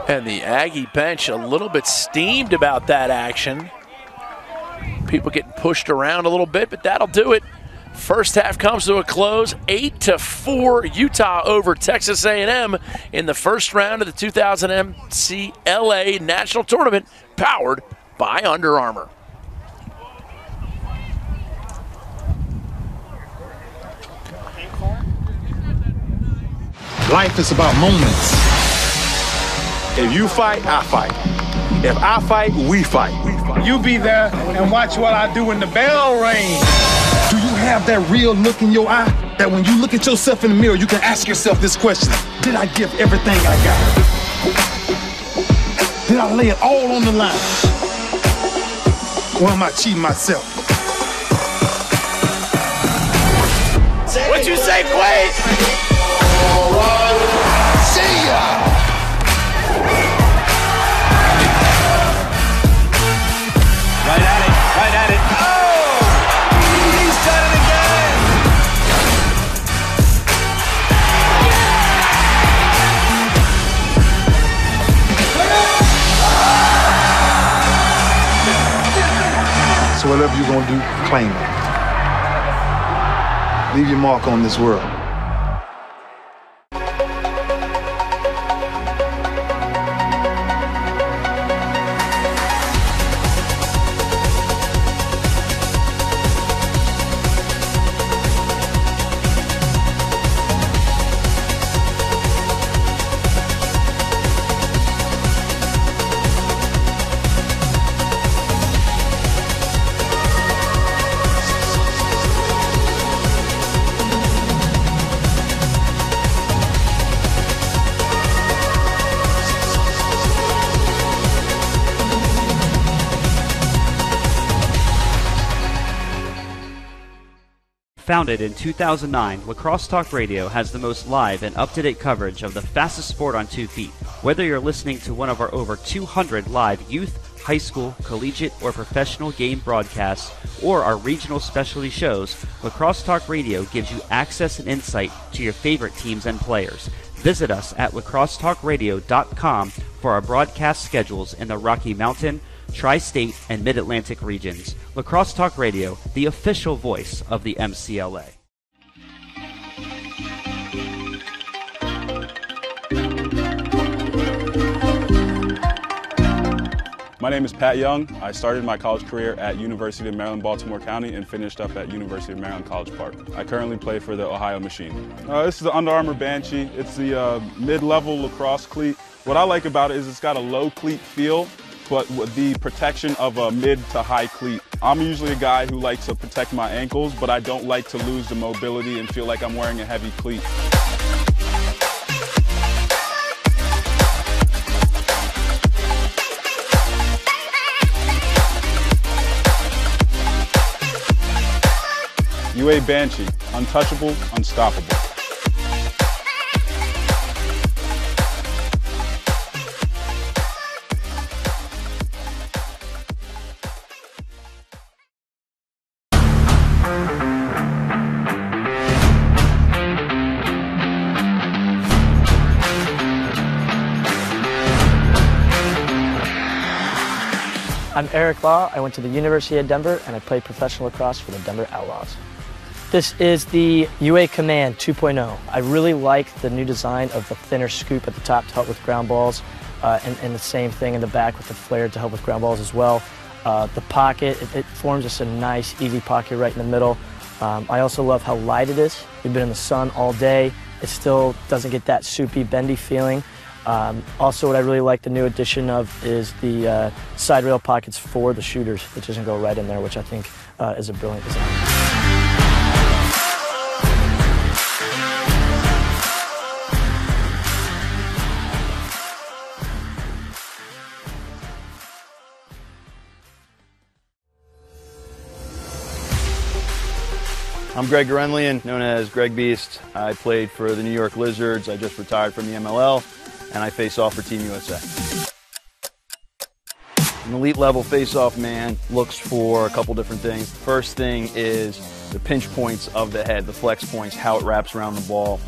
Speaker 1: And the Aggie bench a little bit steamed about that action. People getting pushed around a little bit, but that'll do it. First half comes to a close, 8-4, Utah over Texas A&M in the first round of the 2000 MCLA National Tournament, powered by Under Armour.
Speaker 6: Life is about moments. If you fight, I fight. If I fight, we fight.
Speaker 7: You be there and watch what I do when the bell rings.
Speaker 6: Do you have that real look in your eye that when you look at yourself in the mirror, you can ask yourself this question: did I give everything I got? Did I lay it all on the line? Or am I cheating myself?
Speaker 7: What you say, Quaid?
Speaker 6: See ya!
Speaker 7: Right at it. Oh! He's done it again!
Speaker 6: So whatever you're gonna do, claim it. Leave your mark on this world.
Speaker 8: Founded in 2009, Lacrosse Talk Radio has the most live and up-to-date coverage of the fastest sport on 2 feet. Whether you're listening to one of our over 200 live youth, high school, collegiate, or professional game broadcasts, or our regional specialty shows, Lacrosse Talk Radio gives you access and insight to your favorite teams and players. Visit us at lacrossetalkradio.com for our broadcast schedules in the Rocky Mountain, Tri-State, and Mid-Atlantic regions. Lacrosse Talk Radio, the official voice of the MCLA.
Speaker 5: My name is Pat Young. I started my college career at University of Maryland, Baltimore County and finished up at University of Maryland College Park. I currently play for the Ohio Machine. This is the Under Armour Banshee. It's the mid-level lacrosse cleat. What I like about it is it's got a low cleat feel, but with the protection of a mid to high cleat. I'm usually a guy who likes to protect my ankles, but I don't like to lose the mobility and feel like I'm wearing a heavy cleat. UA Banshee, untouchable, unstoppable.
Speaker 9: I'm Eric Law. I went to the University of Denver and I played professional lacrosse for the Denver Outlaws. This is the UA Command 2.0. I really like the new design of the thinner scoop at the top to help with ground balls, and the same thing in the back with the flare to help with ground balls as well. The pocket, it forms just a nice, easy pocket right in the middle. I also love how light it is. We've been in the sun all day. It still doesn't get that soupy, bendy feeling. Also, what I really like the new addition of is the side rail pockets for the shooters, which doesn't go right in there, which I think is a brilliant design.
Speaker 4: I'm Greg Gorenlian, known as Greg Beast. I played for the New York Lizards. I just retired from the MLL, and I face off for Team USA. An elite level face-off man looks for a couple different things. First thing is the pinch points of the head, the flex points, how it wraps around the ball.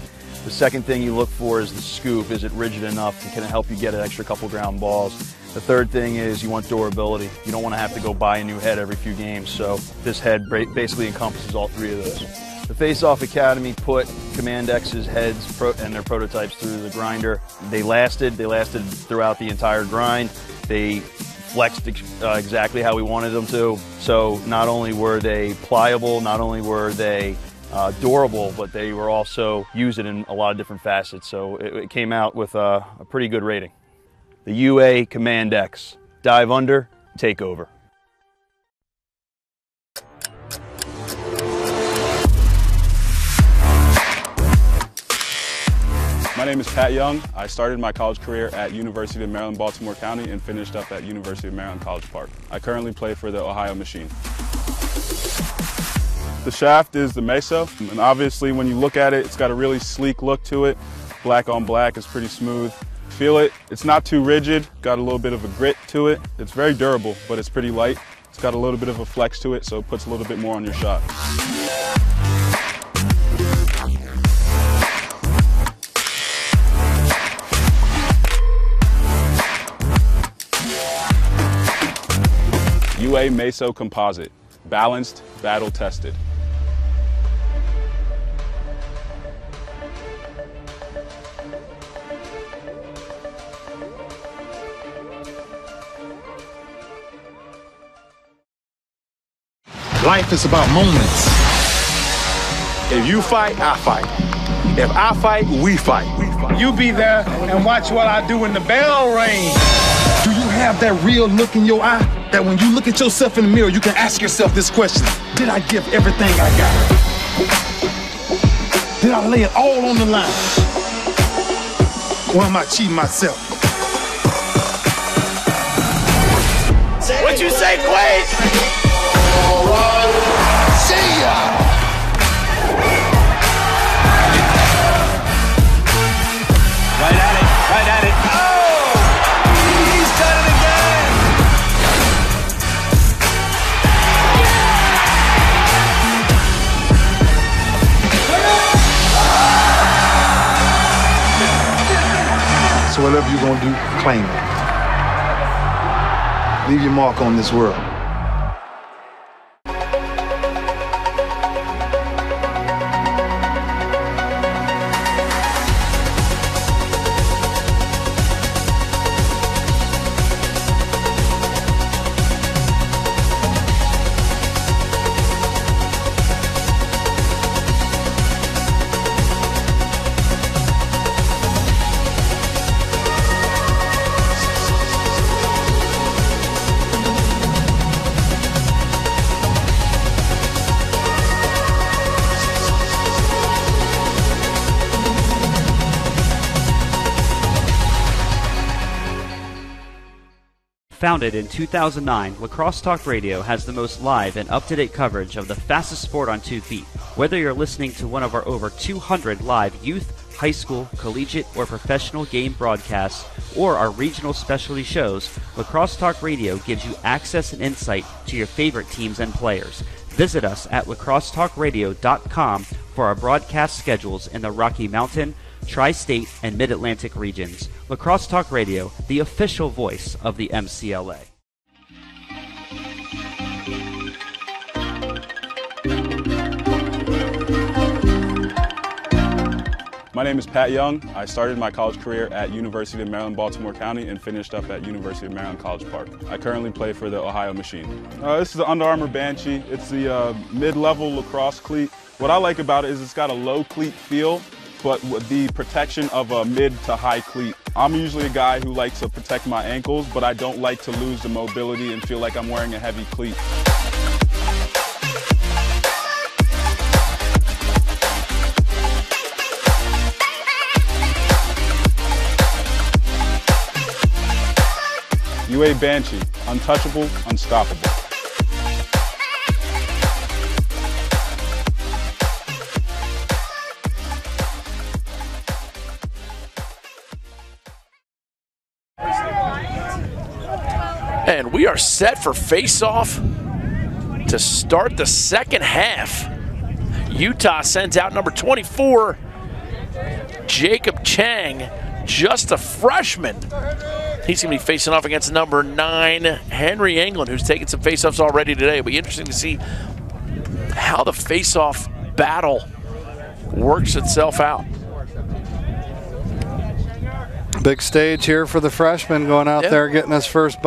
Speaker 4: The second thing you look for is the scoop. Is it rigid enough and can it help you get an extra couple ground balls? The third thing is you want durability. You don't want to have to go buy a new head every few games, so this head basically encompasses all three of those. The Face-Off Academy put Command X's heads and their prototypes through the grinder. They lasted throughout the entire grind. They flexed exactly how we wanted them to. So not only were they pliable, not only were they durable, but they were also used in a lot of different facets. So it came out with a pretty good rating. The UA Command X. Dive under, take over.
Speaker 5: My name is Pat Young. I started my college career at University of Maryland, Baltimore County and finished up at University of Maryland, College Park. I currently play for the Ohio Machine. The shaft is the Meso, and obviously when you look at it, it's got a really sleek look to it. Black on black is pretty smooth. Feel it, it's not too rigid, got a little bit of a grit to it. It's very durable, but it's pretty light. It's got a little bit of a flex to it, so it puts a little bit more on your shot. UA Meso Composite, balanced, battle tested.
Speaker 6: Life is about moments. If you fight, I fight. If I fight, we fight.
Speaker 3: You be there and watch what I do when the bell rings.
Speaker 6: Do you have that real look in your eye that when you look at yourself in the mirror, you can ask yourself this question: did I give everything I got? Did I lay it all on the line? Or am I cheating myself?
Speaker 7: What you say, Quaid?
Speaker 6: See ya!
Speaker 7: Right at it. Oh! He's done it again!
Speaker 6: So whatever you're gonna do, claim it. Leave your mark on this world.
Speaker 8: Founded in 2009, Lacrosse Talk Radio has the most live and up-to-date coverage of the fastest sport on 2 feet. Whether you're listening to one of our over 200 live youth, high school, collegiate, or professional game broadcasts, or our regional specialty shows, Lacrosse Talk Radio gives you access and insight to your favorite teams and players. Visit us at lacrossetalkradio.com for our broadcast schedules in the Rocky Mountain, Tri-State, and Mid-Atlantic regions. Lacrosse Talk Radio, the official voice of the MCLA.
Speaker 5: My My name is Pat Young. I started my college career at University of Maryland, Baltimore County, and finished up at University of Maryland, College Park. I currently play for the Ohio Machine. This is the Under Armour Banshee. It's the mid-level lacrosse cleat. What I like about it is it's got a low cleat feel, but with the protection of a mid to high cleat. I'm usually a guy who likes to protect my ankles, but I don't like to lose the mobility and feel like I'm wearing a heavy cleat. UA Banshee, untouchable, unstoppable.
Speaker 1: And we are set for face-off to start the second half. Utah sends out number 24, Jacob Chang, just a freshman. He's going to be facing off against number 9, Henry England, who's taken some face-offs already today. It'll be interesting to see how the face-off battle works itself out.
Speaker 2: Big stage here for the freshman going out there getting his first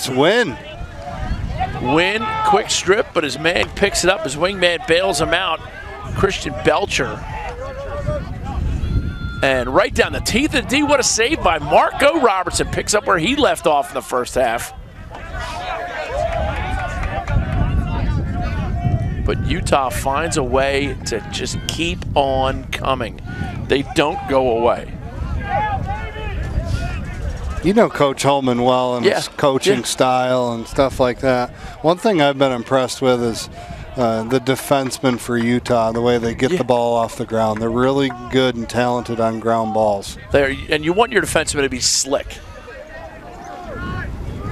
Speaker 2: win.
Speaker 1: Quick strip, but his man picks it up. His wingman bails him out, Christian Belcher. And right down the teeth of the D, what a save by Marco Robertson. Picks up where he left off in the first half. But Utah finds a way to just keep on coming. They don't go away.
Speaker 2: You know Coach Holman well and his coaching style and stuff like that. One thing I've been impressed with is the defensemen for Utah, the way they get the ball off the ground. They're really good and talented on ground balls.
Speaker 1: And you want your defensemen to be slick.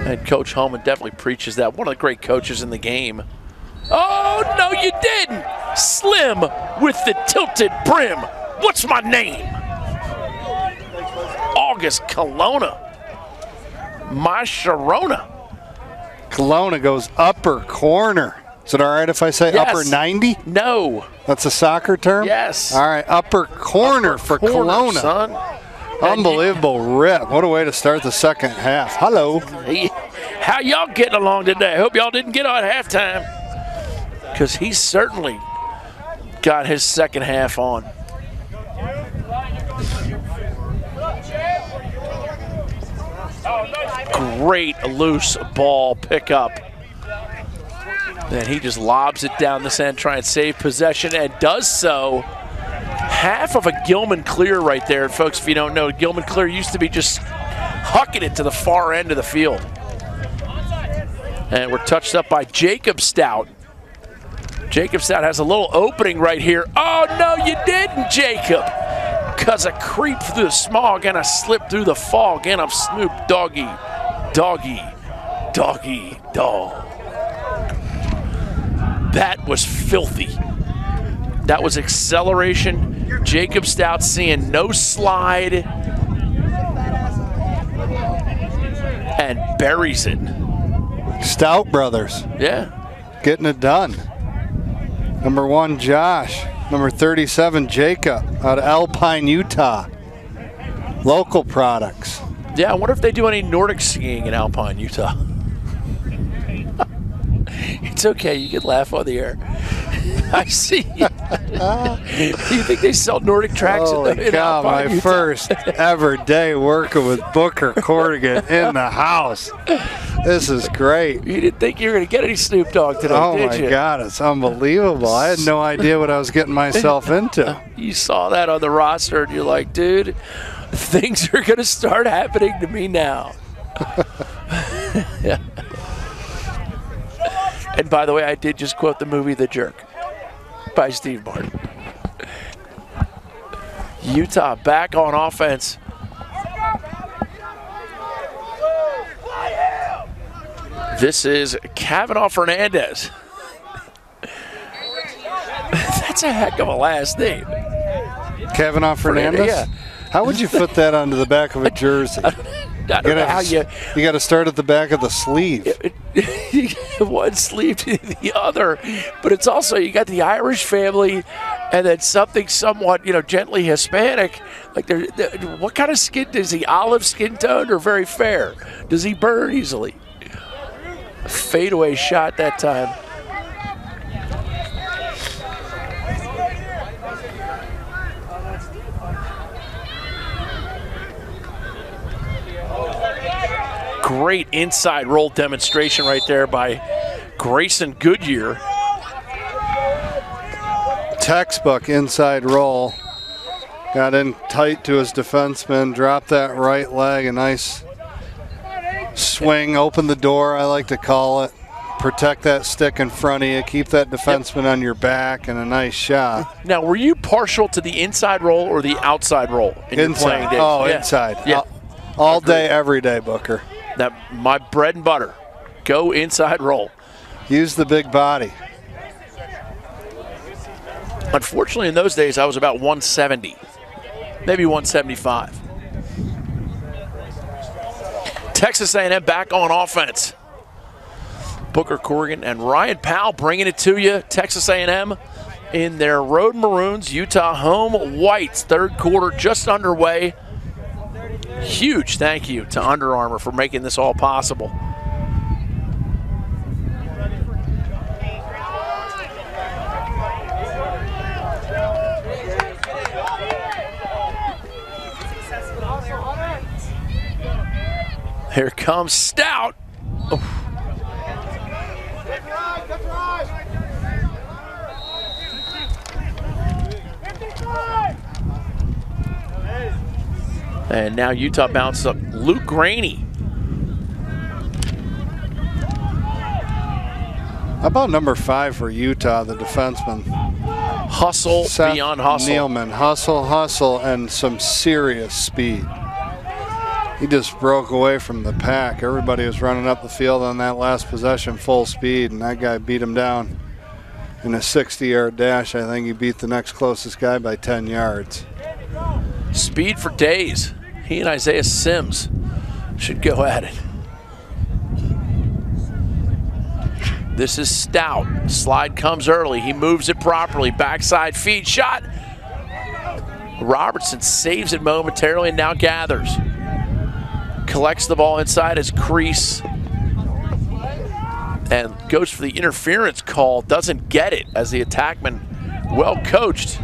Speaker 1: And Coach Holman definitely preaches that. One of the great coaches in the game. Oh, no, you didn't. Slim with the tilted brim. What's my name? August Kelowna. My Sharona.
Speaker 2: Kelowna goes upper corner. Is it all right if I say upper 90?
Speaker 1: No.
Speaker 2: That's a soccer term?
Speaker 1: Yes.
Speaker 2: All right, upper corner for Kelowna.
Speaker 1: Son.
Speaker 2: Unbelievable rip. What a way to start the second half. Hello.
Speaker 1: How y'all getting along today? I hope y'all didn't get on at halftime, because he certainly got his second half on. Great loose ball pickup. Then he just lobs it down this end, trying to save possession, and does so. Half of a Gilman clear right there, folks. If you don't know, Gilman clear used to be just hucking it to the far end of the field. And we're touched up by Jacob Stout. Jacob Stout has a little opening right here. Oh, no, you didn't, Jacob. Because I creep through the smog and I slip through the fog and I'm Snoop Doggy, Doggy, Doggy, Dog. That was filthy. That was acceleration. Jacob Stout seeing no slide and buries it.
Speaker 2: Stout brothers.
Speaker 1: Yeah.
Speaker 2: Getting it done. Number 1, Josh. Number 37, Jacob, out of Alpine, Utah. Local products.
Speaker 1: Yeah, I wonder if they do any Nordic skiing in Alpine, Utah. It's okay, you can laugh on the air. I see. Do you think they sell Nordic tracks in Alpine,
Speaker 2: my
Speaker 1: Utah?
Speaker 2: first ever day working with Booker Corrigan in the house. This is great.
Speaker 1: You didn't think you were going to get any Snoop Dogg today, did you?
Speaker 2: Oh, my God, it's unbelievable. I had no idea what I was getting myself into.
Speaker 1: You saw that on the roster, and you're like, dude, things are going to start happening to me now. Yeah. And by the way, I did just quote the movie The Jerk by Steve Martin. Utah back on offense. This is Kavanaugh Fernandez. That's a heck of a last name.
Speaker 2: Kavanaugh Fernandez?
Speaker 1: Yeah.
Speaker 2: How would you put that onto the back of a jersey?
Speaker 1: I don't know how you
Speaker 2: got to start at the back of the sleeve.
Speaker 1: One sleeve to the other, but it's also, you got the Irish family and then something somewhat, gently Hispanic. Like, what kind of skin is he? Olive skin toned or very fair? Does he burn easily? A fadeaway shot that time. Great inside roll demonstration right there by Grayson Goodyear.
Speaker 2: Textbook inside roll. Got in tight to his defenseman, dropped that right leg, a nice swing, open the door, I like to call it. Protect that stick in front of you, keep that defenseman on your back, and a nice shot.
Speaker 1: Now, were you partial to the inside roll or the outside roll in your playing days?
Speaker 2: Oh, inside.
Speaker 1: Yeah.
Speaker 2: All day, every day, Booker.
Speaker 1: That my bread and butter. Go inside roll.
Speaker 2: Use the big body.
Speaker 1: Unfortunately, in those days, I was about 170, maybe 175. Texas A&M back on offense. Booker Corrigan and Ryan Powell bringing it to you. Texas A&M in their road maroons, Utah home whites. Third quarter just underway. Huge thank you to Under Armour for making this all possible. Here comes Stout. Oof. And now Utah bounces up Luke Graney.
Speaker 2: How about number 5 for Utah, the defenseman?
Speaker 1: Hustle
Speaker 2: Seth
Speaker 1: beyond hustle.
Speaker 2: Nealman, hustle, and some serious speed. He just broke away from the pack. Everybody was running up the field on that last possession full speed, and that guy beat him down in a 60-yard dash. I think he beat the next closest guy by 10 yards.
Speaker 1: Speed for days. He and Isaiah Sims should go at it. This is Stout. Slide comes early. He moves it properly. Backside feed shot. Robertson saves it momentarily and now gathers. Collects the ball inside his crease and goes for the interference call. Doesn't get it as the attackman, well coached.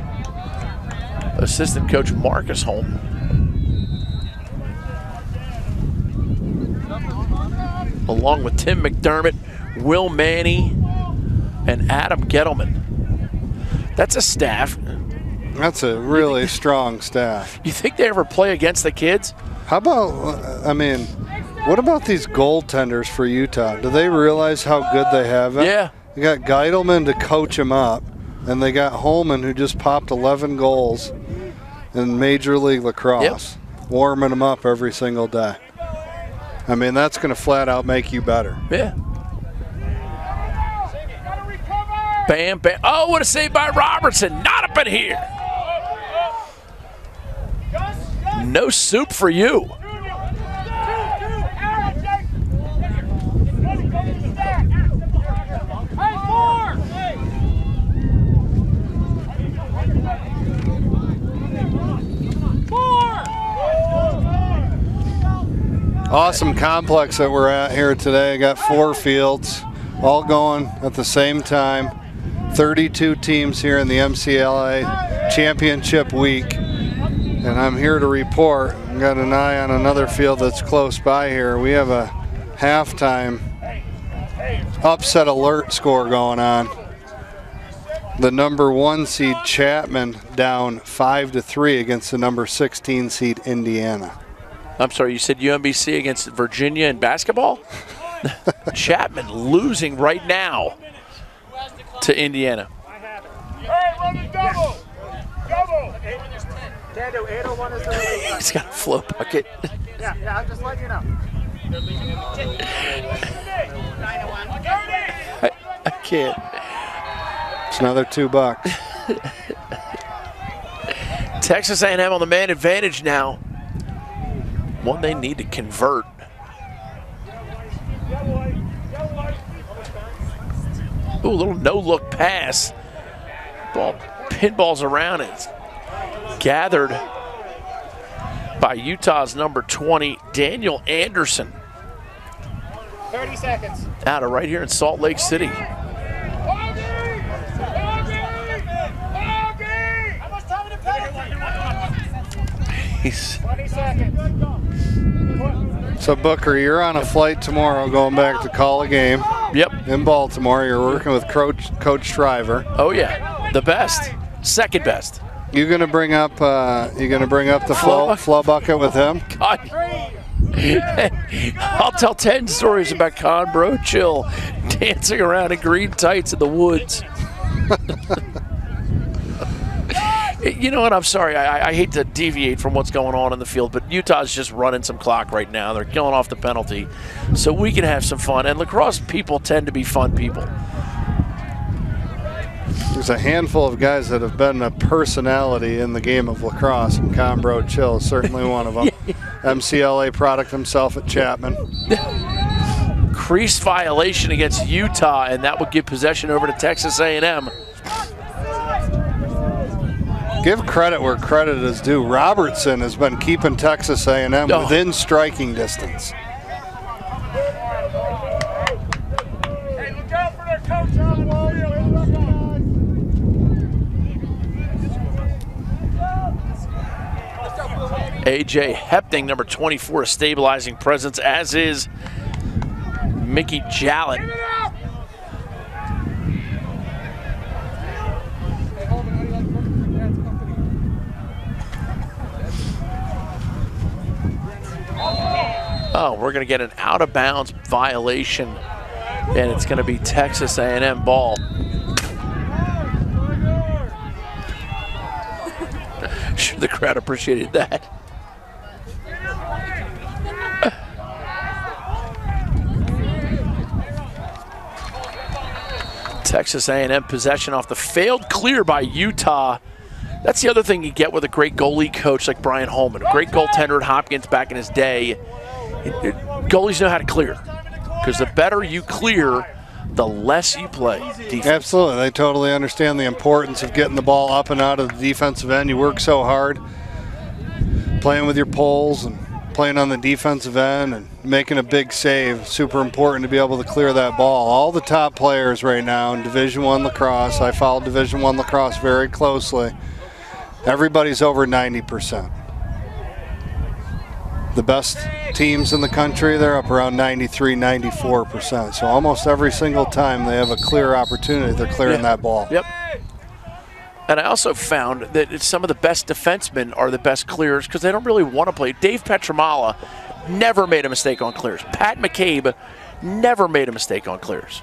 Speaker 1: Assistant coach Marcus Holm. Along with Tim McDermott, Will Manny, and Adam Gettleman. That's a staff.
Speaker 2: That's a really strong staff.
Speaker 1: You think they ever play against the kids?
Speaker 2: How about, what about these goaltenders for Utah? Do they realize how good they have it?
Speaker 1: Yeah.
Speaker 2: They got Geitelman to coach them up, and they got Holman, who just popped 11 goals in Major League Lacrosse, warming them up every single day. I mean, that's going to flat out make you better.
Speaker 1: Yeah. Bam, bam. Oh, what a save by Robertson. Not up in here. No soup for you.
Speaker 2: Awesome complex that we're at here today. Got 4 fields, all going at the same time. 32 teams here in the MCLA Championship Week. And I'm here to report. I've got an eye on another field that's close by here. We have a halftime upset alert score going on. The number 1 seed Chapman down 5-3 against the number 16 seed Indiana.
Speaker 1: I'm sorry, you said UMBC against Virginia in basketball? Chapman losing right now to Indiana.
Speaker 3: Hey, run the double! Double!
Speaker 1: He's got a flow bucket.
Speaker 3: Yeah, I'm just letting you know.
Speaker 1: I can't.
Speaker 2: It's another $2.
Speaker 1: Texas A&M on the man advantage now. One they need to convert. Ooh, a little no-look pass. Ball pinballs around. It's gathered by Utah's number 20, Daniel Anderson.
Speaker 10: 30 seconds.
Speaker 1: Out of right here in Salt Lake City. He's
Speaker 10: 20 seconds.
Speaker 2: So, Booker, you're on a flight tomorrow going back to call a game.
Speaker 1: Yep.
Speaker 2: In Baltimore. You're working with Coach Shriver.
Speaker 1: Oh, yeah. The best. Second best.
Speaker 2: You gonna bring up the flow bucket with him?
Speaker 1: God. I'll tell 10 stories about Conbro Chill dancing around in green tights in the woods. You know what? I'm sorry. I hate to deviate from what's going on in the field, but Utah's just running some clock right now. They're killing off the penalty, so we can have some fun. And lacrosse people tend to be fun people.
Speaker 2: There's a handful of guys that have been a personality in the game of lacrosse, and Conbro Chill is certainly one of them. MCLA product himself at Chapman.
Speaker 1: Crease violation against Utah, and that would give possession over to Texas A&M.
Speaker 2: Give credit where credit is due. Robertson has been keeping Texas A&M within striking distance.
Speaker 3: Hey, look out for their coach on the wall.
Speaker 1: A.J. Hepting, number 24, a stabilizing presence, as is Mickey Jallett. Oh, we're going to get an out-of-bounds violation, and it's going to be Texas A&M ball. Sure, the crowd appreciated that. Texas A&M possession off the failed clear by Utah. That's the other thing you get with a great goalie coach like Brian Holman, a great goaltender at Hopkins back in his day. Goalies know how to clear, because the better you clear, the less you play defense.
Speaker 2: Absolutely. They totally understand the importance of getting the ball up and out of the defensive end. You work so hard playing with your poles and playing on the defensive end and making a big save. Super important to be able to clear that ball. All the top players right now in Division I lacrosse, I follow Division I lacrosse very closely. Everybody's over 90%. The best teams in the country, they're up around 93, 94%. So almost every single time they have a clear opportunity, they're clearing that ball.
Speaker 1: Yep. And I also found that some of the best defensemen are the best clearers because they don't really want to play. Dave Petramala never made a mistake on clears. Pat McCabe never made a mistake on clears.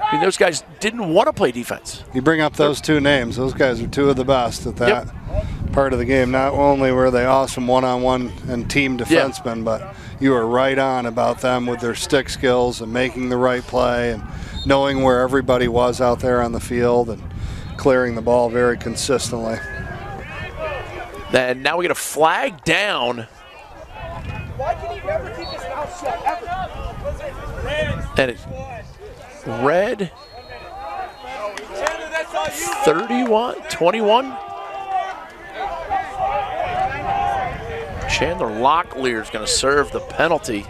Speaker 1: I mean, those guys didn't want to play defense.
Speaker 2: You bring up those two names. Those guys are two of the best at that part of the game. Not only were they awesome one-on-one and team defensemen, but you were right on about them with their stick skills and making the right play and knowing where everybody was out there on the field and clearing the ball very consistently.
Speaker 1: And now we get a flag down.
Speaker 10: Why can he never keep his mouth shut ever?
Speaker 1: And it's red 31, 21. Chandler Locklear is going to serve the penalty.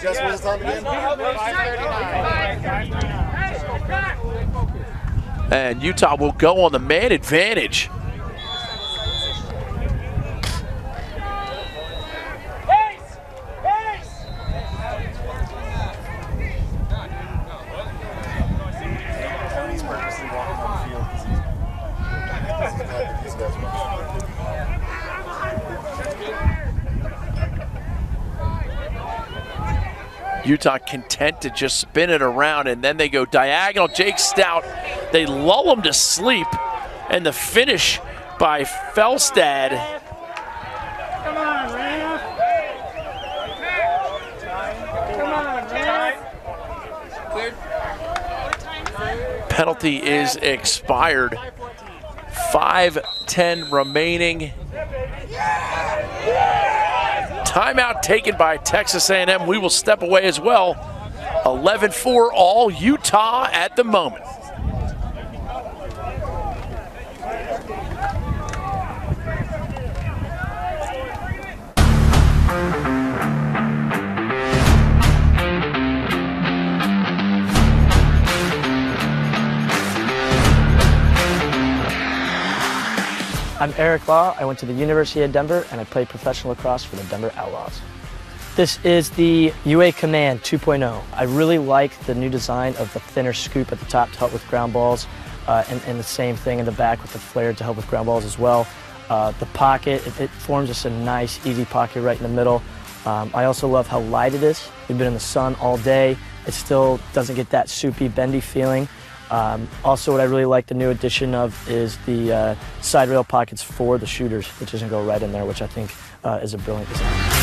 Speaker 10: Just what it's on again? 5:39.
Speaker 1: And Utah will go on the man advantage. Utah content to just spin it around, and then they go diagonal. Jake Stout, they lull him to sleep, and the finish by Felstad.
Speaker 10: Come on, Ralph. Come on, Ralph.
Speaker 1: Penalty is expired. 5:10 remaining. Timeout taken by Texas A&M. We will step away as well. 11-4 all Utah at the moment.
Speaker 9: I'm Eric Law. I went to the University of Denver and I played professional lacrosse for the Denver Outlaws. This is the UA Command 2.0. I really like the new design of the thinner scoop at the top to help with ground balls, and the same thing in the back with the flare to help with ground balls as well. The pocket, it forms just a nice, easy pocket right in the middle. I also love how light it is. We've been in the sun all day. It still doesn't get that soupy, bendy feeling. Also, what I really like the new addition of is the side rail pockets for the shooters, which is going to go right in there, which I think is a brilliant design.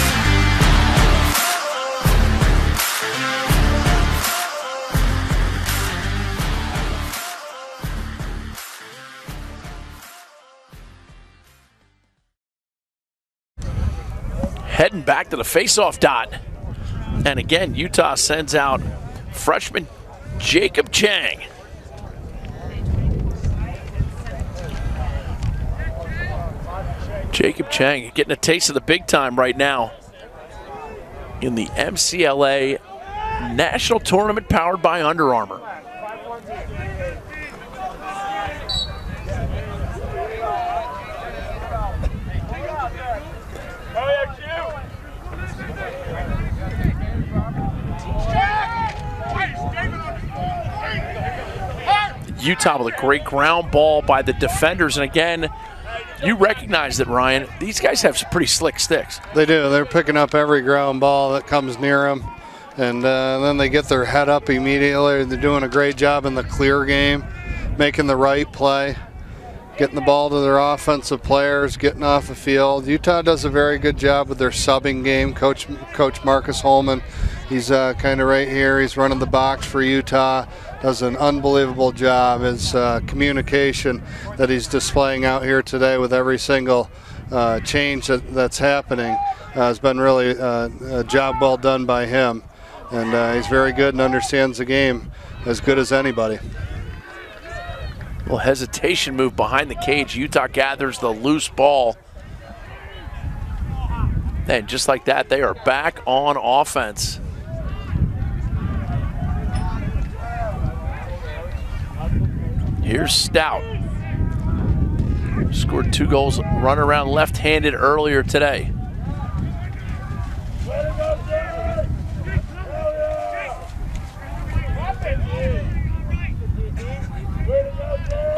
Speaker 1: Heading back to the face-off dot. And again, Utah sends out freshman Jacob Chang. Jacob Chang getting a taste of the big time right now in the MCLA National Tournament powered by Under Armour. Utah with a great ground ball by the defenders, and again, you recognize that, Ryan. These guys have some pretty slick sticks.
Speaker 2: They do. They're picking up every ground ball that comes near them, and then they get their head up immediately. They're doing a great job in the clear game, making the right play, getting the ball to their offensive players, getting off the field. Utah does a very good job with their subbing game. Coach Marcus Holman, he's kind of right here. He's running the box for Utah. Does an unbelievable job. His communication that he's displaying out here today with every single change that's happening has been really a job well done by him. And he's very good and understands the game as good as anybody.
Speaker 1: Well, hesitation move behind the cage. Utah gathers the loose ball. And just like that, they are back on offense. Here's Stout. Scored 2 goals, run around left-handed earlier today.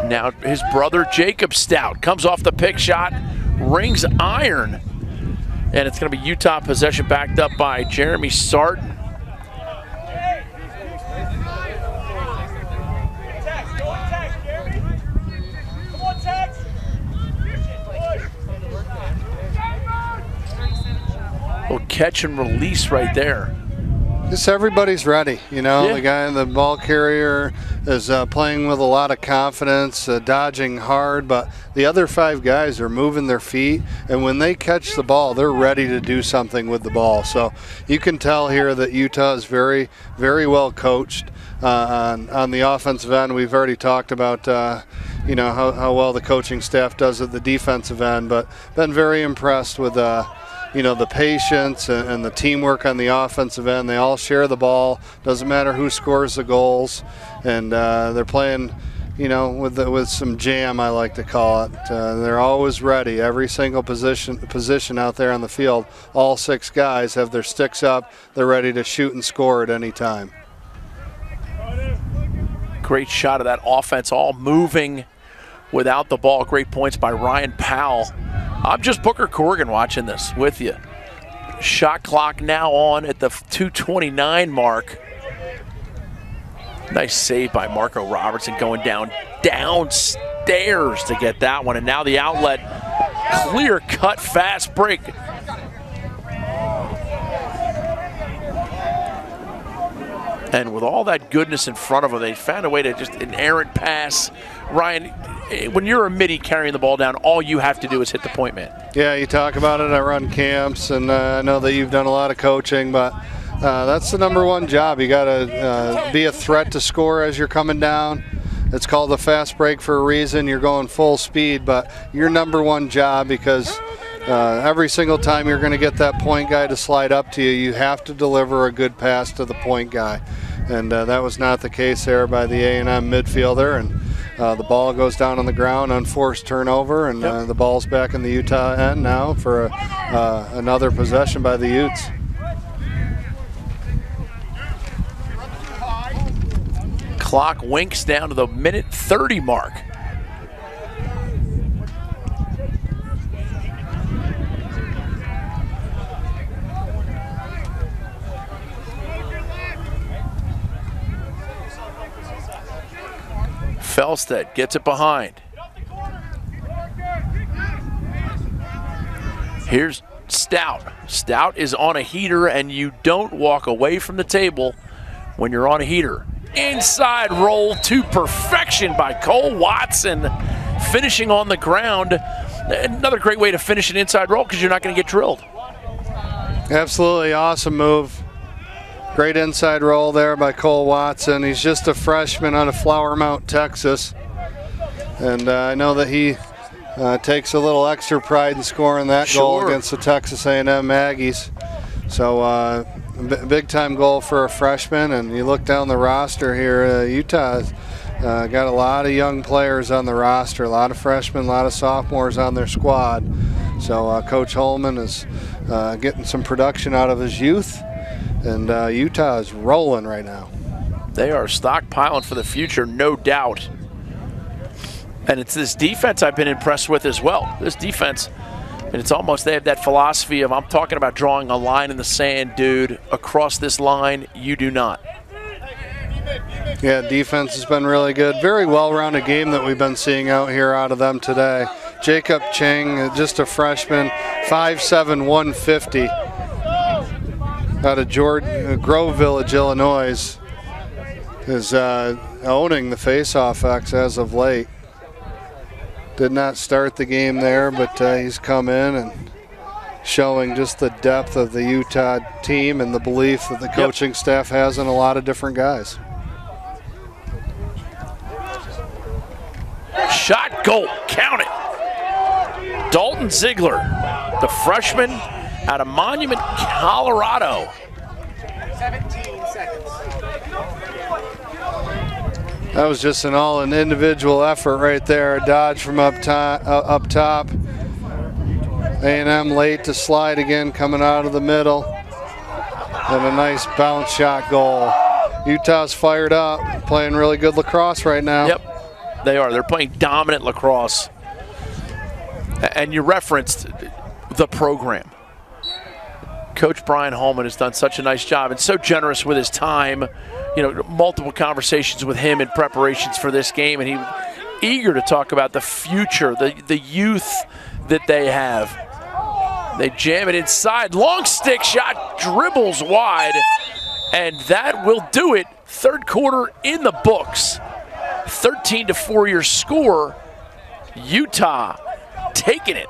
Speaker 1: Now his brother Jacob Stout comes off the pick shot, rings iron. And it's going to be Utah possession backed up by Jeremy Sarton. Little catch and release right there.
Speaker 2: Just everybody's ready, you know. Yeah. The guy, the ball carrier, is playing with a lot of confidence, dodging hard, but the other 5 guys are moving their feet, and when they catch the ball, they're ready to do something with the ball. So you can tell here that Utah is very, very well coached on the offensive end. We've already talked about you know, how well the coaching staff does at the defensive end, but been very impressed with you know, the patience and the teamwork on the offensive end. They all share the ball. Doesn't matter who scores the goals, and they're playing, you know, with some jam, I like to call it. They're always ready. Every single position out there on the field, all 6 guys have their sticks up. They're ready to shoot and score at any time.
Speaker 1: Great shot of that offense, all moving without the ball. Great points by Ryan Powell. I'm just Booker Corrigan watching this with you. Shot clock now on at the 2:29 mark. Nice save by Marco Robertson going downstairs to get that one. And now the outlet, clear cut, fast break. And with all that goodness in front of them, they found a way to just an errant pass. Ryan, when you're a midi carrying the ball down, all you have to do is hit the point man.
Speaker 2: Yeah, you talk about it. I run camps, and I know that you've done a lot of coaching, but That's the #1 job. You got to be a threat to score as you're coming down. It's called the fast break for a reason. You're going full speed, but your #1 job, because every single time you're going to get that point guy to slide up to you, you have to deliver a good pass to the point guy. And that was not the case there by the A&M midfielder. And the ball goes down on the ground, unforced turnover, and the ball's back in the Utah end now for another possession by the Utes.
Speaker 1: Clock winks down to the minute 30 mark. Felstead gets it behind. Here's Stout. Stout is on a heater, and you don't walk away from the table when you're on a heater. Inside roll to perfection by Cole Watson, finishing on the ground. Another great way to finish an inside roll because you're not going to get drilled.
Speaker 2: Absolutely awesome move. Great inside roll there by Cole Watson. He's just a freshman out of Flower Mount, Texas. And I know that he takes a little extra pride in scoring that goal against the Texas A&M Aggies. So big time goal for a freshman. And you look down the roster here, Utah's got a lot of young players on the roster, a lot of freshmen, a lot of sophomores on their squad. So Coach Holman is getting some production out of his youth. And Utah is rolling right now.
Speaker 1: They are stockpiling for the future, no doubt. And it's this defense I've been impressed with as well. This defense, and it's almost, they have that philosophy of, I'm talking about drawing a line in the sand, dude. Across this line, you do not.
Speaker 2: Yeah, defense has been really good. Very well-rounded game that we've been seeing out here out of them today. Jacob Cheng, just a freshman, 5'7", 150. Out of Grove Village, Illinois, is owning the face-off X as of late. Did not start the game there, but he's come in and showing just the depth of the Utah team and the belief that the coaching staff has in a lot of different guys.
Speaker 1: Shot, goal, count it. Dalton Ziegler, the freshman out of Monument, Colorado.
Speaker 10: 17 seconds.
Speaker 2: That was just an individual effort right there. A dodge from up top. A&M late to slide again, coming out of the middle. And a nice bounce shot goal. Utah's fired up, playing really good lacrosse right now.
Speaker 1: Yep, they are. They're playing dominant lacrosse. And you referenced the program. Coach Brian Holman has done such a nice job and so generous with his time. You know, multiple conversations with him in preparations for this game, and he was eager to talk about the future, the youth that they have. They jam it inside. Long stick shot, dribbles wide, and that will do it. Third quarter in the books. 13-4 your score. Utah taking it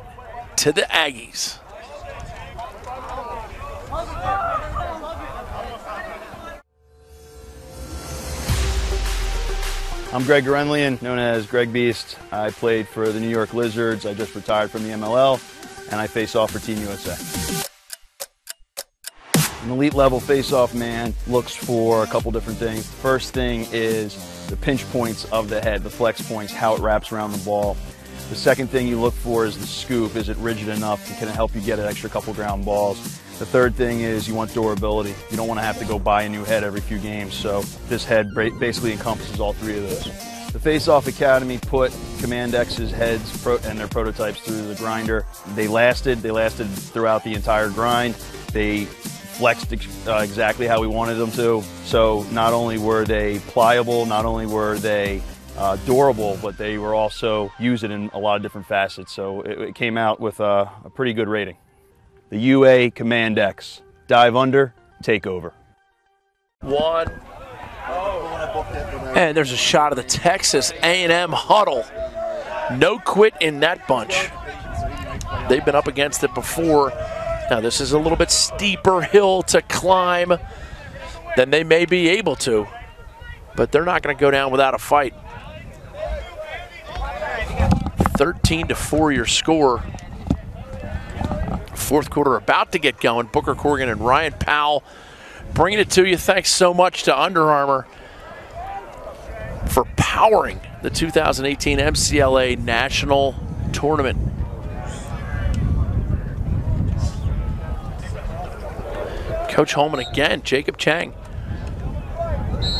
Speaker 1: to the Aggies.
Speaker 4: I'm Greg Gorenlian, known as Greg Beast. I played for the New York Lizards. I just retired from the MLL, and I face off for Team USA. An elite level face-off man looks for a couple different things. First thing is the pinch points of the head, the flex points, how it wraps around the ball. The second thing you look for is the scoop. Is it rigid enough? Can it help you get an extra couple ground balls? The third thing is you want durability. You don't want to have to go buy a new head every few games, so this head basically encompasses all three of those. The Face-Off Academy put Command X's heads and their prototypes through the grinder. They lasted throughout the entire grind. They flexed exactly how we wanted them to. So not only were they pliable, not only were they durable, but they were also used in a lot of different facets. So it came out with a pretty good rating. The UA Command X. Dive under, take over.
Speaker 1: One. And there's a shot of the Texas A&M huddle. No quit in that bunch. They've been up against it before. Now this is a little bit steeper hill to climb. then they may be able to, but they're not going to go down without a fight. 13-4 your score. Fourth quarter about to get going. Booker Corrigan and Ryan Powell bringing it to you. Thanks so much to Under Armour for powering the 2018 MCLA National Tournament. Coach Holman again, Jacob Chang.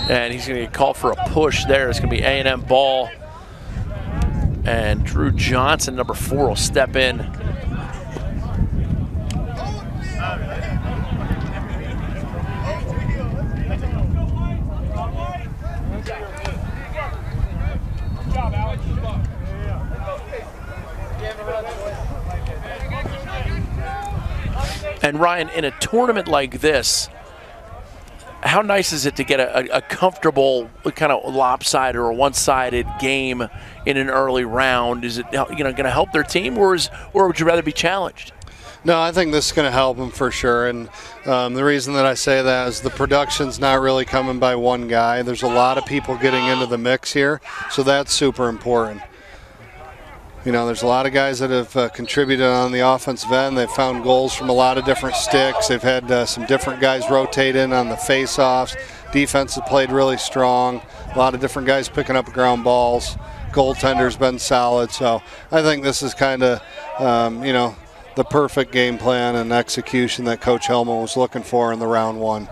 Speaker 1: And he's going to get called for a push there. It's going to be A&M ball. And Drew Johnson, number 4, will step in. And Ryan, in a tournament like this, how nice is it to get a comfortable kind of lopsided or one-sided game in an early round? Is it going to help their team, or would you rather be challenged?
Speaker 2: No, I think this is going to help them for sure. And the reason that I say that is the production's not really coming by one guy. There's a lot of people getting into the mix here, so that's super important. You know, there's a lot of guys that have contributed on the offensive end. They've found goals from a lot of different sticks. They've had some different guys rotate in on the face-offs. Defense has played really strong. A lot of different guys picking up ground balls. Goaltender's been solid. So I think this is kind of, the perfect game plan and execution that Coach Hellman was looking for in the round one.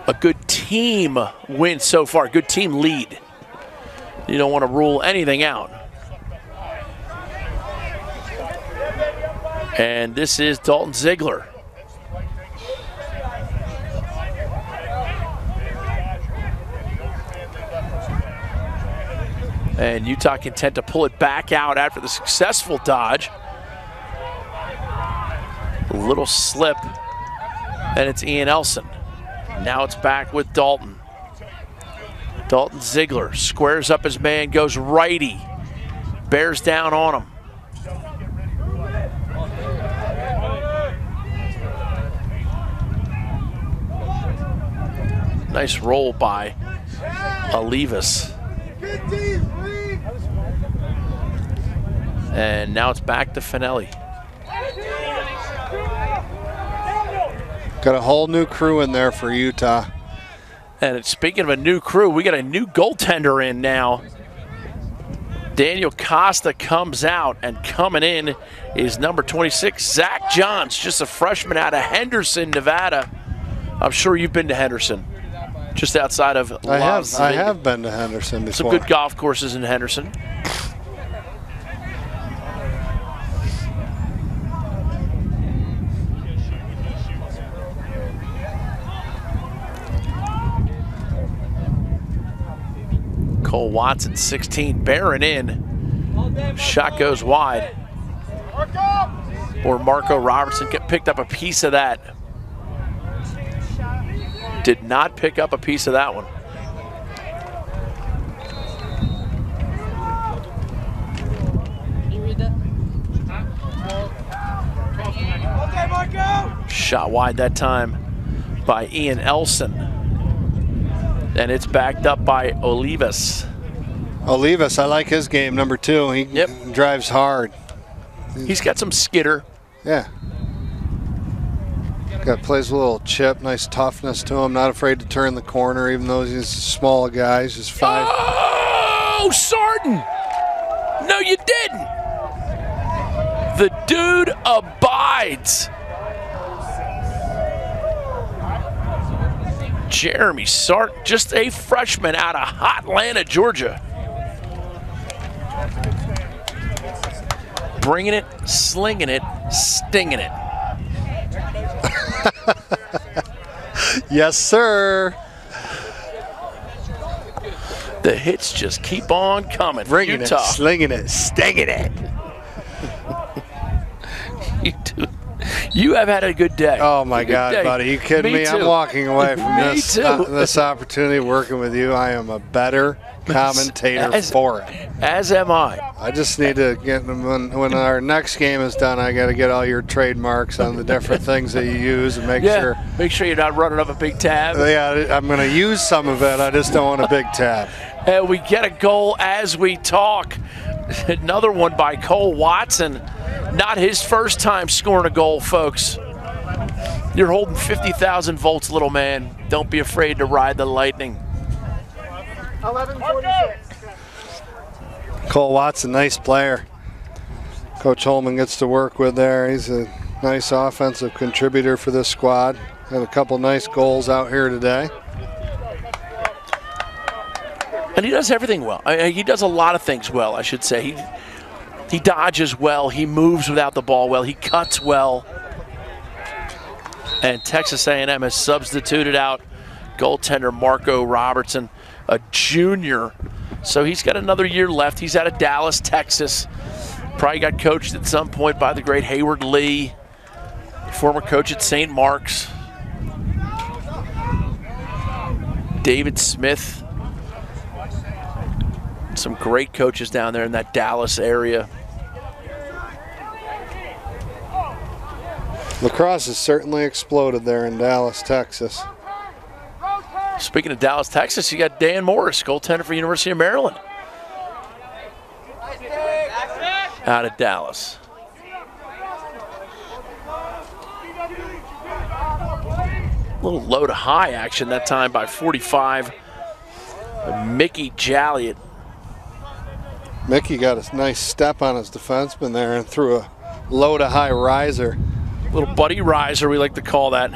Speaker 1: A good team win so far, good team lead. You don't want to rule anything out. And this is Dalton Ziegler. And Utah content to pull it back out after the successful dodge. A little slip, and it's Ian Elson. Now it's back with Dalton. Dalton Ziegler squares up his man, goes righty, bears down on him. Nice roll by Olivas. And now it's back to Finelli.
Speaker 2: Got a whole new crew in there for Utah.
Speaker 1: And speaking of a new crew, we got a new goaltender in now. Daniel Costa comes out, and coming in is number 26, Zach Johns, just a freshman out of Henderson, Nevada. I'm sure you've been to Henderson, just outside of Las Vegas.
Speaker 2: I have been to Henderson before.
Speaker 1: Some good golf courses in Henderson. Cole Watson, 16, bearing in. Shot goes wide. Or Marco Robertson picked up a piece of that. Did not pick up a piece of that one. Shot wide that time by Ian Elson. And it's backed up by Olivas.
Speaker 2: Olivas, I like his game, number 2. He drives hard.
Speaker 1: He's got some skitter.
Speaker 2: Yeah. Plays a little chip, nice toughness to him. Not afraid to turn the corner, even though he's a small guy. He's just 5.
Speaker 1: Oh, Sarton! No, you didn't. The dude abides. Jeremy Sarton, just a freshman out of Hotlanta, Georgia. Bringing it, slinging it, stinging it.
Speaker 2: Yes, sir.
Speaker 1: The hits just keep on coming.
Speaker 2: Bringing
Speaker 1: Utah.
Speaker 2: it, slinging it, stinging it.
Speaker 1: You have had a good day.
Speaker 2: Oh, my God, buddy. You kidding me? I'm walking away from this opportunity working with you. I am a better commentator for it.
Speaker 1: As am I.
Speaker 2: I just need to get when our next game is done, I got to get all your trademarks on the different things that you use and make sure
Speaker 1: you're not running up a big tab.
Speaker 2: Yeah, I'm going to use some of it. I just don't want a big tab.
Speaker 1: And we get a goal as we talk. Another one by Cole Watson. Not his first time scoring a goal, folks. You're holding 50,000 volts, little man. Don't be afraid to ride the lightning.
Speaker 10: 11:46.
Speaker 2: Cole Watson, nice player. Coach Holman gets to work with there. He's a nice offensive contributor for this squad. Had a couple nice goals out here today.
Speaker 1: And he does everything well. He does a lot of things well, I should say. He dodges well. He moves without the ball well. He cuts well. And Texas A&M has substituted out goaltender Marco Robertson, a junior. So he's got another year left. He's out of Dallas, Texas. Probably got coached at some point by the great Hayward Lee, former coach at St. Mark's. David Smith. Some great coaches down there in that Dallas area.
Speaker 2: Lacrosse has certainly exploded there in Dallas, Texas.
Speaker 1: Speaking of Dallas, Texas, you got Dan Morris, goaltender for University of Maryland. Out of Dallas. A little low to high action that time by 45. Mickey Jalliot.
Speaker 2: Mickey got a nice step on his defenseman there and threw a low to high riser.
Speaker 1: Little buddy riser, we like to call that.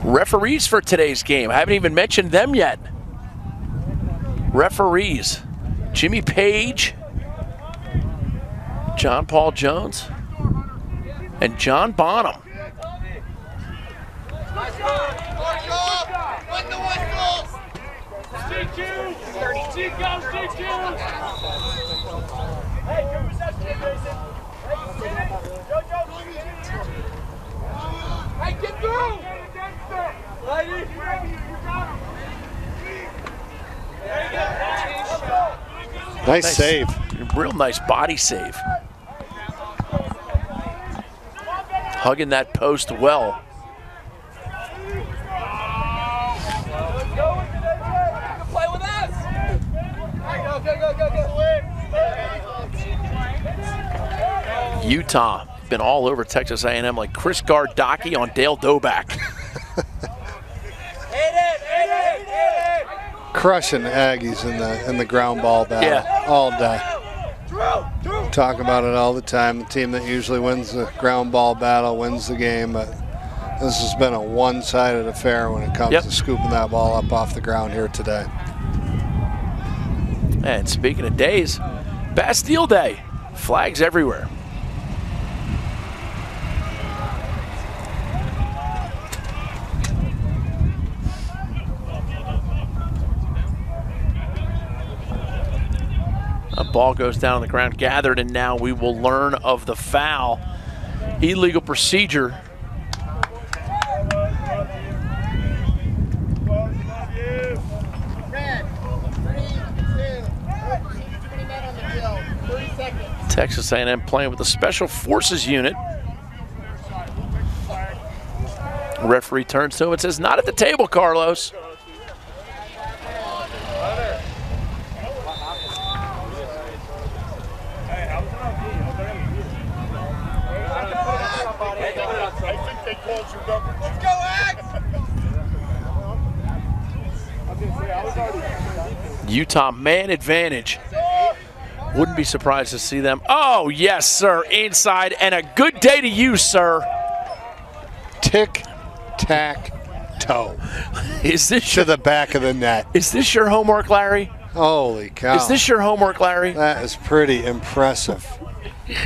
Speaker 1: Referees for today's game. I haven't even mentioned them yet. Referees. Jimmy Page, John Paul Jones, and John Bonham.
Speaker 10: Hey, get through!
Speaker 2: Nice save.
Speaker 1: Real nice body save. Hugging that post well.
Speaker 10: Play with us! Go.
Speaker 1: Utah been all over Texas A&M like Chris Gardocki on Dale Doback.
Speaker 2: Crushing the Aggies in the ground ball battle all day. Talk about it all the time. The team that usually wins the ground ball battle wins the game, but this has been a one-sided affair when it comes to scooping that ball up off the ground here today.
Speaker 1: And speaking of days, Bastille Day. Flags everywhere. A ball goes down on the ground, gathered, and now we will learn of the foul. Illegal procedure. Texas A&M playing with the Special Forces unit. Referee turns to him and says, "Not at the table, Carlos." Utah man advantage. Wouldn't be surprised to see them. Oh, yes, sir. Inside, and a good day to you, sir.
Speaker 2: Tic-tac-toe.
Speaker 1: Is this
Speaker 2: to the back of the net?
Speaker 1: Is this your homework, Larry?
Speaker 2: Holy cow.
Speaker 1: Is this your homework, Larry?
Speaker 2: That is pretty impressive.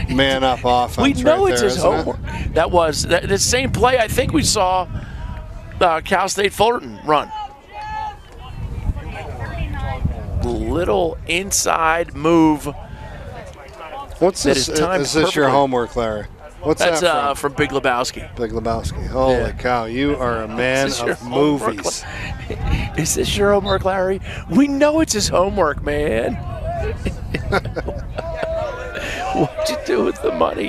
Speaker 2: man-up offense.
Speaker 1: We know
Speaker 2: right
Speaker 1: it's
Speaker 2: there,
Speaker 1: his
Speaker 2: isn't
Speaker 1: homework. That was the same play I think we saw Cal State Fullerton run. Little inside move.
Speaker 2: What's this? Is this your homework, Larry? What's
Speaker 1: That's
Speaker 2: that
Speaker 1: from Big Lebowski.
Speaker 2: Big Lebowski. Holy cow, you are a man of movies.
Speaker 1: Is this your homework, Larry? We know it's his homework, man. What'd you do with the money?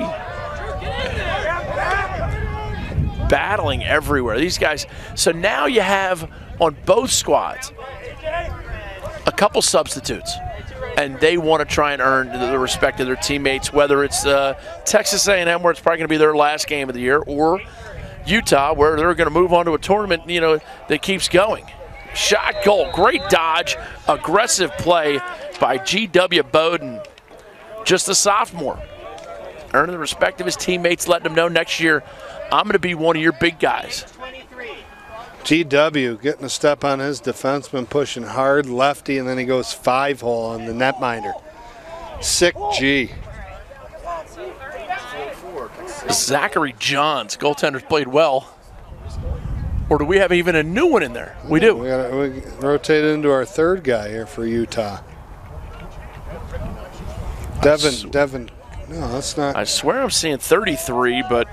Speaker 1: Battling everywhere. These guys. So now you have on both squads a couple substitutes, and they want to try and earn the respect of their teammates, whether it's Texas A&M, where it's probably going to be their last game of the year, or Utah, where they're going to move on to a tournament, that keeps going. Shot, goal, great dodge, aggressive play by G.W. Bowden, just a sophomore, earning the respect of his teammates, letting them know next year, I'm going to be one of your big guys.
Speaker 2: GW getting a step on his defenseman, pushing hard, lefty, and then he goes 5-hole on the netminder. Sick G.
Speaker 1: Zachary Johns, goaltender's played well. Or do we have even a new one in there? We do.
Speaker 2: We rotated into our third guy here for Utah. Devin. No, that's not.
Speaker 1: I swear I'm seeing 33, but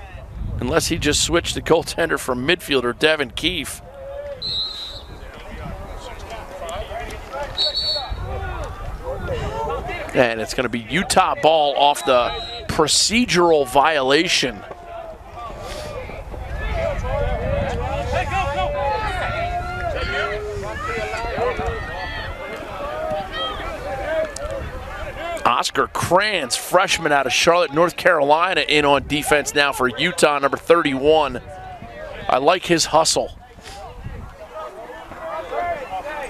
Speaker 1: unless he just switched the goaltender from midfielder Devin Keefe. And it's going to be Utah ball off the procedural violation. Oscar Kranz, freshman out of Charlotte, North Carolina, in on defense now for Utah, number 31. I like his hustle.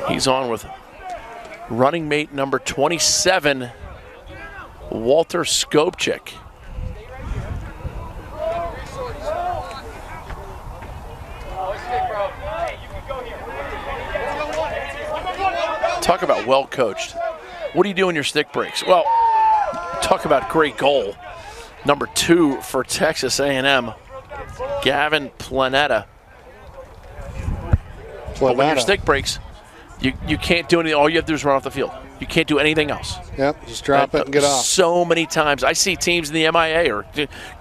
Speaker 1: He's on with running mate number 27, Walter Skopchik. Talk about well coached. What do you do in your stick breaks? Well, talk about great goal. Number 2 for Texas A&M, Gavin Planetta. But when your stick breaks, you can't do anything. All you have to do is run off the field. You can't do anything else.
Speaker 2: Yep, just drop it and get off.
Speaker 1: So many times. I see teams in the MIA or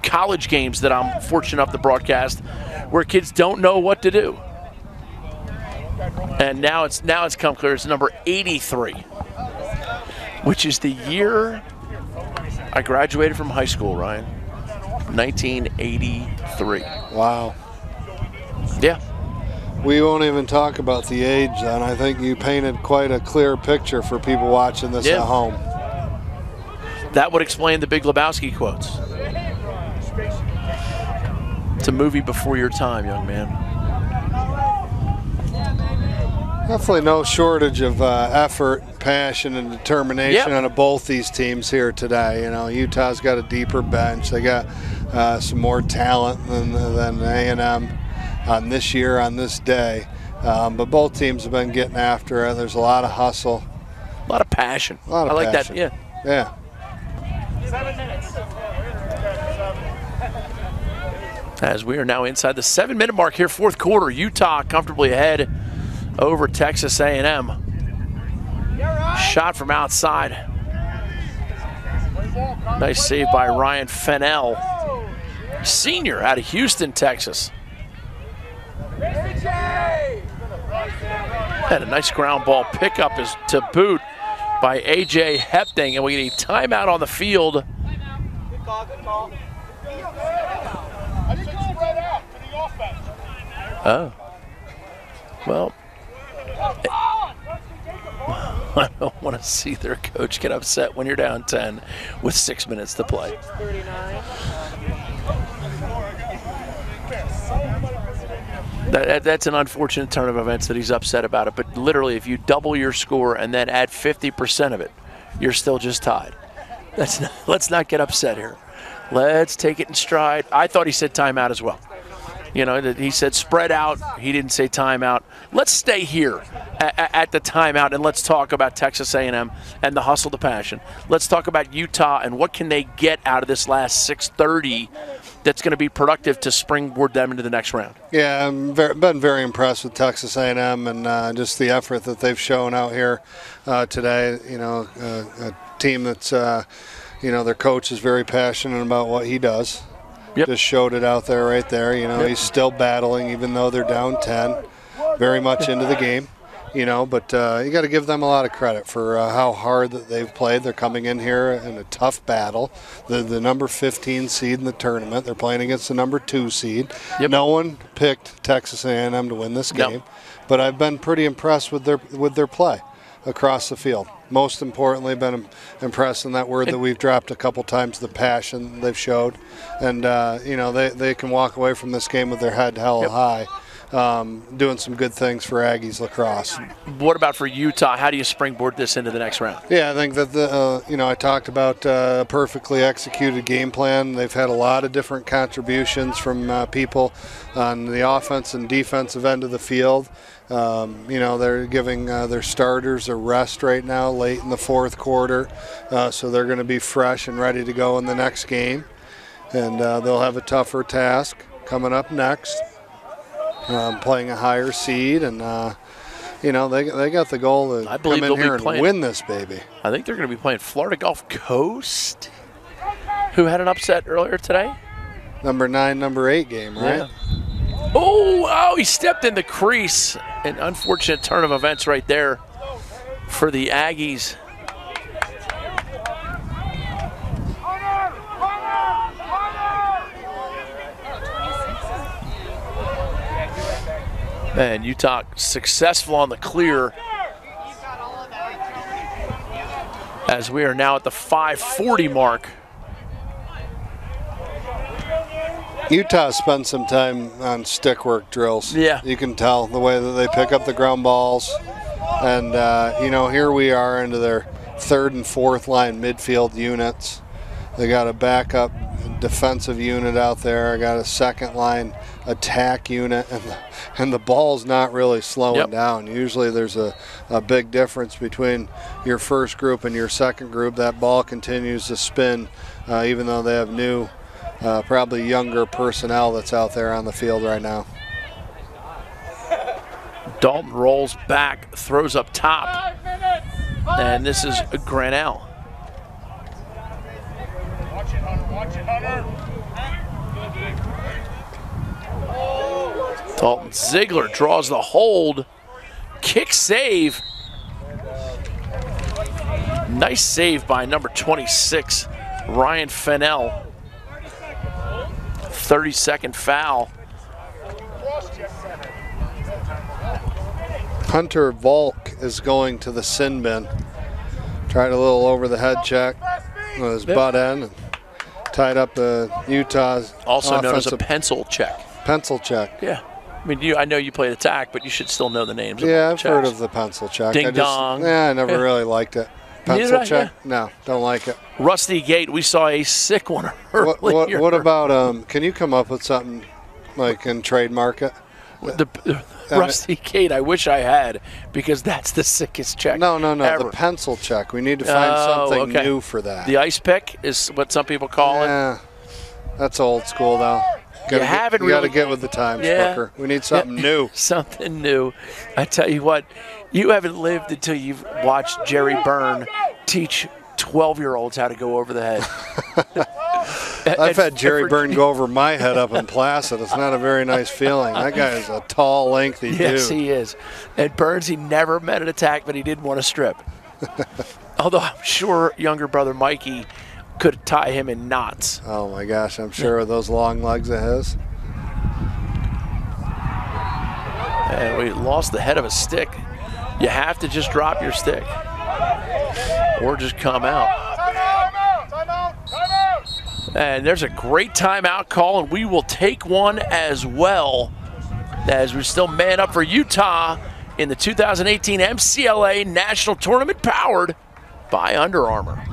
Speaker 1: college games that I'm fortunate enough to broadcast where kids don't know what to do. And now it's come clear. It's number 83, which is the year I graduated from high school, Ryan. 1983.
Speaker 2: Wow.
Speaker 1: Yeah.
Speaker 2: We won't even talk about the age then. I think you painted quite a clear picture for people watching this at home.
Speaker 1: That would explain the Big Lebowski quotes. It's a movie before your time, young man.
Speaker 2: Definitely no shortage of effort, passion, and determination out of both these teams here today. Utah's got a deeper bench. They got some more talent than A&M on this year, on this day. But both teams have been getting after it. There's a lot of hustle.
Speaker 1: A lot of passion.
Speaker 2: A lot of
Speaker 1: I like
Speaker 2: passion.
Speaker 1: that,
Speaker 2: Yeah.
Speaker 3: 7 minutes.
Speaker 1: As we are now inside the 7-minute mark here, fourth quarter, Utah comfortably ahead over Texas A&M. Shot from outside. Nice save by Ryan Fennell, senior out of Houston, Texas. Had a nice ground ball pickup is to boot by A.J. Hepting, and we get a timeout on the field.
Speaker 3: Good call. I just spread out to the offense.
Speaker 1: Oh. Well, I don't want to see their coach get upset when you're down 10 with 6 minutes to play. That's an unfortunate turn of events that he's upset about it, but literally if you double your score and then add 50% of it, you're still just tied. Let's not get upset here. Let's take it in stride. I thought he said timeout as well. You know, that he said spread out. He didn't say timeout. Let's stay here at the timeout, and let's talk about Texas A&M and the hustle to passion. Let's talk about Utah and what can they get out of this last 6:30 that's going to be productive to springboard them into the next round.
Speaker 2: Yeah, I've been very impressed with Texas A&M and just the effort that they've shown out here today. You know, a team that's, you know, their coach is very passionate about what he does.
Speaker 1: Yep.
Speaker 2: Just showed it out there right there. You know,
Speaker 1: Yep.
Speaker 2: He's still battling even though they're down 10, very much into the game. You know, but you got to give them a lot of credit for how hard that they've played. They're coming in here in a tough battle. The number 15 seed in the tournament. They're playing against the number 2 seed.
Speaker 1: Yep.
Speaker 2: No one picked Texas A&M to win this game, but I've been pretty impressed with their play across the field. Most importantly, been impressed in that word that we've dropped a couple times, the passion they've showed. And, you know, they can walk away from this game with their head held high, doing some good things for Aggies lacrosse.
Speaker 1: What about for Utah? How do you springboard this into the next round?
Speaker 2: Yeah, I think that, you know, I talked about a perfectly executed game plan. They've had a lot of different contributions from people on the offense and defensive end of the field. You know, they're giving their starters a rest right now late in the fourth quarter, so they're going to be fresh and ready to go in the next game. And they'll have a tougher task coming up next, playing a higher seed. And, you know, they got the goal to come in here and win this baby.
Speaker 1: I think they're going to be playing Florida Gulf Coast, who had an upset earlier today.
Speaker 2: Number 9, number 8 game, right?
Speaker 1: Yeah. Oh, he stepped in the crease. An unfortunate turn of events right there for the Aggies. And Utah successful on the clear as we are now at the 5:40 mark.
Speaker 2: Utah spent some time on stick work drills.
Speaker 1: Yeah.
Speaker 2: You can tell the way that they pick up the ground balls. And, you know, here we are into their 3rd and 4th line midfield units. They got a backup defensive unit out there. I got a 2nd line attack unit. And the ball's not really slowing down. Usually there's a big difference between your first group and your second group. That ball continues to spin even though they have new probably younger personnel that's out there on the field right now.
Speaker 1: Dalton rolls back, throws up top, and this is Granell.
Speaker 3: Watch it, Hunter. Watch it, Hunter.
Speaker 1: Dalton Ziegler draws the hold. Kick save. Nice save by number 26, Ryan Fennell. 30-second foul.
Speaker 2: Hunter Volk is going to the sin bin. Tried a little over the head check with his butt end and tied up Utah's
Speaker 1: Also known as a
Speaker 2: offensive
Speaker 1: pencil check.
Speaker 2: pencil check.
Speaker 1: Yeah. I mean, I know you played attack, but you should still know the names.
Speaker 2: Yeah,
Speaker 1: of
Speaker 2: I've
Speaker 1: checks.
Speaker 2: heard of the pencil check.
Speaker 1: Ding dong.
Speaker 2: Yeah, I never really liked it. Pencil check? No, don't like it.
Speaker 1: Rusty Gate, we saw a sick one earlier.
Speaker 2: What about, can you come up with something like and trademark it?
Speaker 1: The Rusty Gate, I wish I had, because that's the sickest check.
Speaker 2: No,
Speaker 1: ever.
Speaker 2: the pencil check. We need to find something new for that.
Speaker 1: The ice pick is what some people call it.
Speaker 2: That's old school, though. You got to get with the times, Booker. We need something new.
Speaker 1: Something new. I tell you what, you haven't lived until you've watched Jerry Byrne teach 12-year-olds how to go over the head.
Speaker 2: I've had Jerry Byrne go over my head up in Placid. It's not a very nice feeling. That guy is a tall, lengthy dude.
Speaker 1: Yes, he is. And Burns, he never met an attack, but he didn't want to strip. Although I'm sure younger brother Mikey could tie him in knots.
Speaker 2: Oh, my gosh. I'm sure with those long legs of his.
Speaker 1: And we lost the head of a stick. You have to just drop your stick or just come out. And there's a great timeout call, and we will take one as well, as we're still man up for Utah in the 2018 MCLA National Tournament, powered by Under Armour.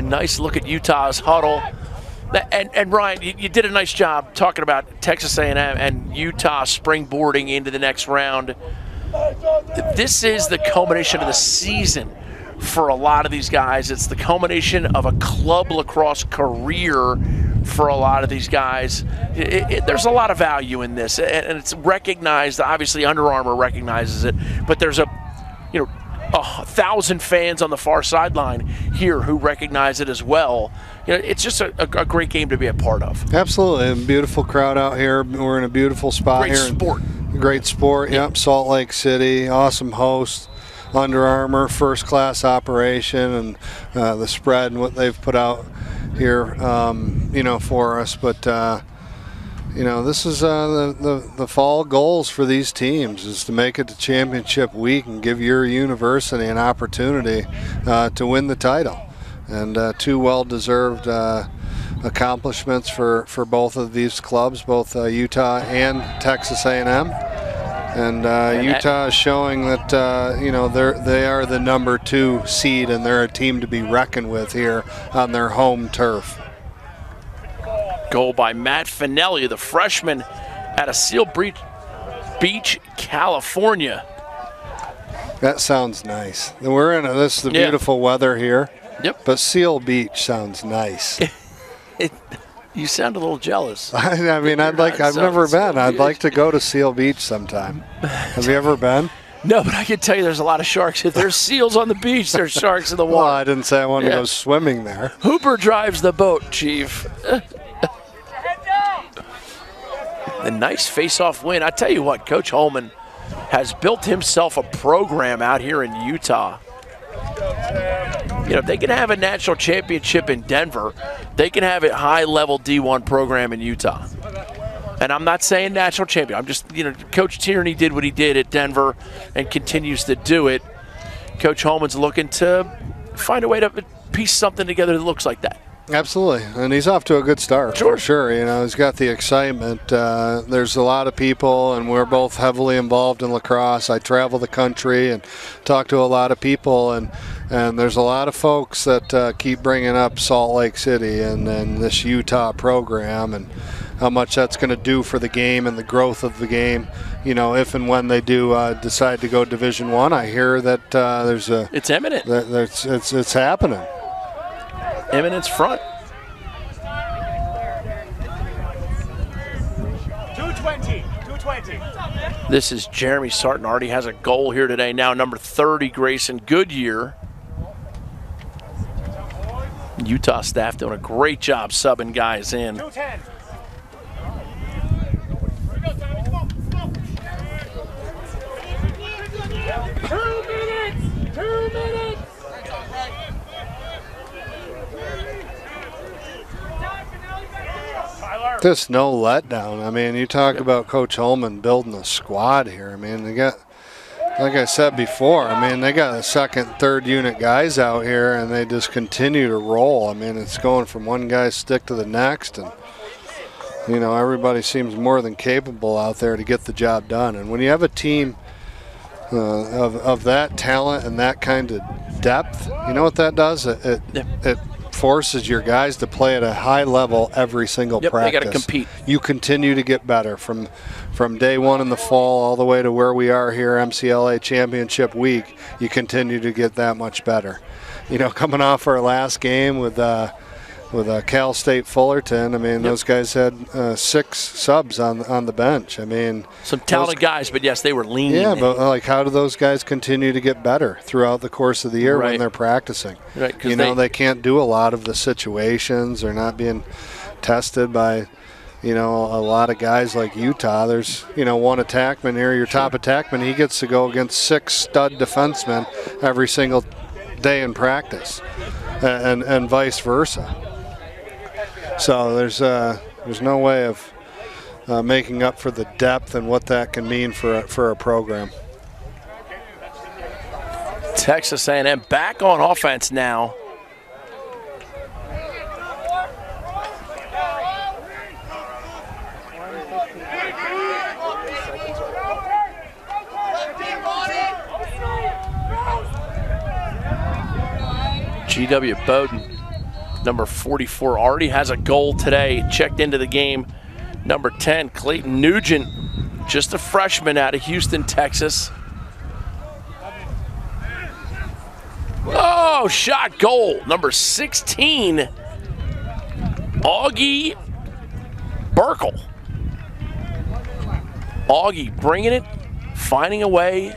Speaker 1: nice look at Utah's huddle. And Ryan, you did a nice job talking about Texas A&M and Utah springboarding into the next round. This is the culmination of the season for a lot of these guys. It's the culmination of a club lacrosse career for a lot of these guys. There's a lot of value in this, and it's recognized. Obviously, Under Armour recognizes it, but there's 1,000 fans on the far sideline here who recognize it as well. It's just a great game to be a part of.
Speaker 2: Absolutely, a beautiful crowd out here. We're in a beautiful spot here. Great sport. Yep, Salt Lake City, awesome host. Under Armour, first-class operation, and the spread and what they've put out here, for us. But this is the fall goals for these teams is to make it to championship week and give your university an opportunity to win the title. And two well-deserved accomplishments for both of these clubs, both Utah and Texas A&M. And Utah is showing that they are the number 2 seed, and they're a team to be reckoned with here on their home turf.
Speaker 1: Goal by Matt Finelli, the freshman out of Seal Beach, California.
Speaker 2: That sounds nice. We're in this is the beautiful weather here.
Speaker 1: Yep.
Speaker 2: But Seal Beach sounds nice.
Speaker 1: You sound a little jealous.
Speaker 2: I mean, I've never been. I'd like to go to Seal Beach sometime. Have you ever been?
Speaker 1: No, but I can tell you there's a lot of sharks. If there's seals on the beach, there's sharks in the water.
Speaker 2: Well, I didn't say I wanted to go swimming there.
Speaker 1: Hooper drives the boat, Chief. A nice face-off win. I tell you what, Coach Holman has built himself a program out here in Utah. If they can have a national championship in Denver, they can have a high-level D1 program in Utah. And I'm not saying national champion. I'm just, Coach Tierney did what he did at Denver and continues to do it. Coach Holman's looking to find a way to piece something together that looks like that.
Speaker 2: Absolutely, and he's off to a good start.
Speaker 1: Sure.
Speaker 2: For sure. He's got the excitement. There's a lot of people, and we're both heavily involved in lacrosse. I travel the country and talk to a lot of people, and there's a lot of folks that keep bringing up Salt Lake City and this Utah program and how much that's going to do for the game and the growth of the game. If and when they do decide to go Division I, I hear that there's a.
Speaker 1: It's imminent.
Speaker 2: It's happening.
Speaker 1: Eminence front.
Speaker 10: 220.
Speaker 1: This is Jeremy Sarton. Already has a goal here today. Now number 30, Grayson Goodyear. Utah staff doing a great job subbing guys in.
Speaker 10: 210. Two minutes.
Speaker 2: Just no letdown. I mean, you talk about Coach Holman building a squad here. I mean, they got, like I said before, they got the second, third unit guys out here, and they just continue to roll. I mean, it's going from one guy's stick to the next, and, everybody seems more than capable out there to get the job done. And when you have a team of that talent and that kind of depth, you know what that does? It forces your guys to play at a high level every single practice.
Speaker 1: They got to compete.
Speaker 2: You continue to get better from day one in the fall all the way to where we are here, MCLA Championship Week. You continue to get that much better. Coming off our last game with Cal State Fullerton, those guys had 6 subs on the bench.
Speaker 1: Some talented guys, but yes, they were lean.
Speaker 2: Yeah, but how do those guys continue to get better throughout the course of the year when they're practicing?
Speaker 1: Right,
Speaker 2: they can't do a lot of the situations. They're not being tested by, a lot of guys like Utah. There's, one attackman here, your top attackman. He gets to go against 6 stud defensemen every single day in practice, and vice versa. So there's no way of making up for the depth and what that can mean for a program.
Speaker 1: Texas A&M back on offense now. G.W. Bowden Number 44 already has a goal today, checked into the game. Number 10, Clayton Nugent, just a freshman out of Houston, Texas. Oh, shot goal. Number 16, Augie Burkle. Augie bringing it, finding a way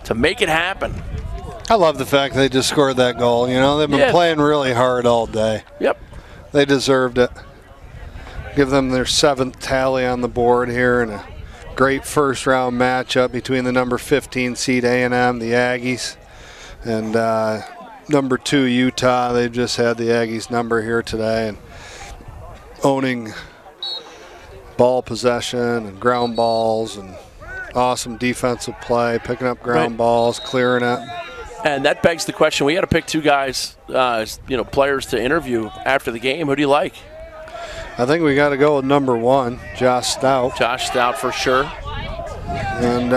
Speaker 1: to make it happen.
Speaker 2: I love the fact they just scored that goal. You know, they've been playing really hard all day.
Speaker 1: Yep.
Speaker 2: They deserved it. Give them their 7th tally on the board here, and a great first-round matchup between the number 15 seed A&M, the Aggies, and number 2 Utah. They've just had the Aggies number here today, and owning ball possession and ground balls and awesome defensive play, picking up ground balls, clearing it.
Speaker 1: And that begs the question, we got to pick 2 guys, players to interview after the game. Who do you like?
Speaker 2: I think we got to go with number 1, Josh Stout.
Speaker 1: Josh Stout for sure.
Speaker 2: And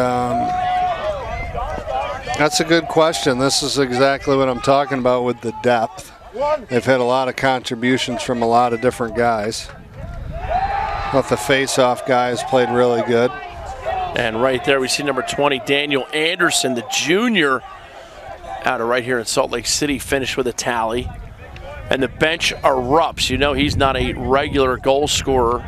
Speaker 2: that's a good question. This is exactly what I'm talking about with the depth. They've had a lot of contributions from a lot of different guys. But the face-off guys played really good.
Speaker 1: And right there we see number 20, Daniel Anderson, the junior, out of right here in Salt Lake City, finished with a tally. And the bench erupts. You know he's not a regular goal scorer.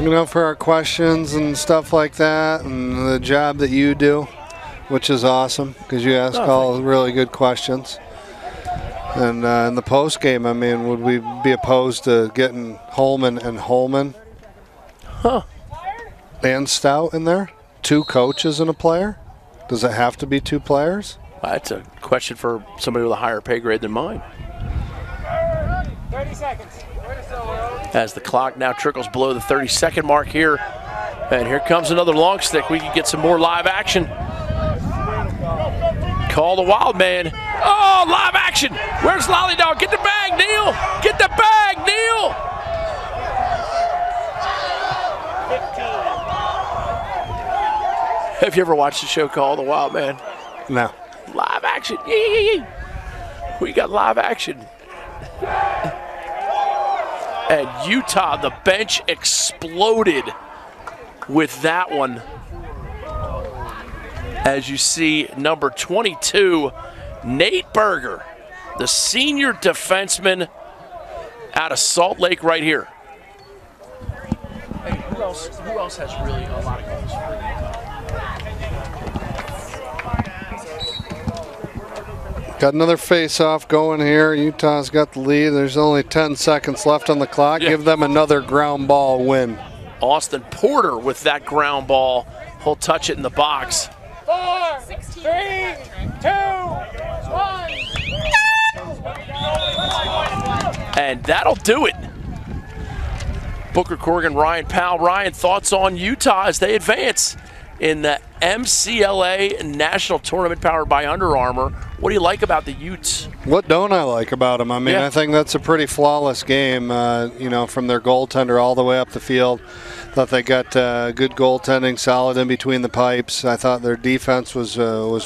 Speaker 2: You know, for our questions and stuff like that, and the job that you do, which is awesome, because you ask all really good questions. And in the post game, I mean, would we be opposed to getting Holman and Holman and Stout in there? 2 coaches and a player? Does it have to be 2 players?
Speaker 1: Well, that's a question for somebody with a higher pay grade than mine.
Speaker 10: 30 seconds.
Speaker 1: As the clock now trickles below the 30-second mark here. And here comes another long stick. We can get some more live action. Call the wild man. Oh, live action. Where's Lolly Dog? Get the bag, Neil. Get the bag, Neil. 15. Have you ever watched the show Call the Wild Man?
Speaker 2: No.
Speaker 1: Live action. Yee. We got live action. And Utah, the bench exploded with that one. As you see, number 22, Nate Berger, the senior defenseman out of Salt Lake right here. Hey, who else has really a lot of goals for Utah?
Speaker 2: Got another face-off going here. Utah's got the lead. There's only 10 seconds left on the clock.
Speaker 1: Yeah.
Speaker 2: Give them another ground ball win.
Speaker 1: Austin Porter with that ground ball. He'll touch it in the box.
Speaker 10: 4, 3, 2, 1.
Speaker 1: And that'll do it. Booker Corrigan, Ryan Powell. Ryan, thoughts on Utah as they advance in the MCLA National Tournament powered by Under Armour. What do you like about the Utes?
Speaker 2: What don't I like about them? I mean, I think that's a pretty flawless game, from their goaltender all the way up the field. Thought they got good goaltending, solid in between the pipes. I thought their defense was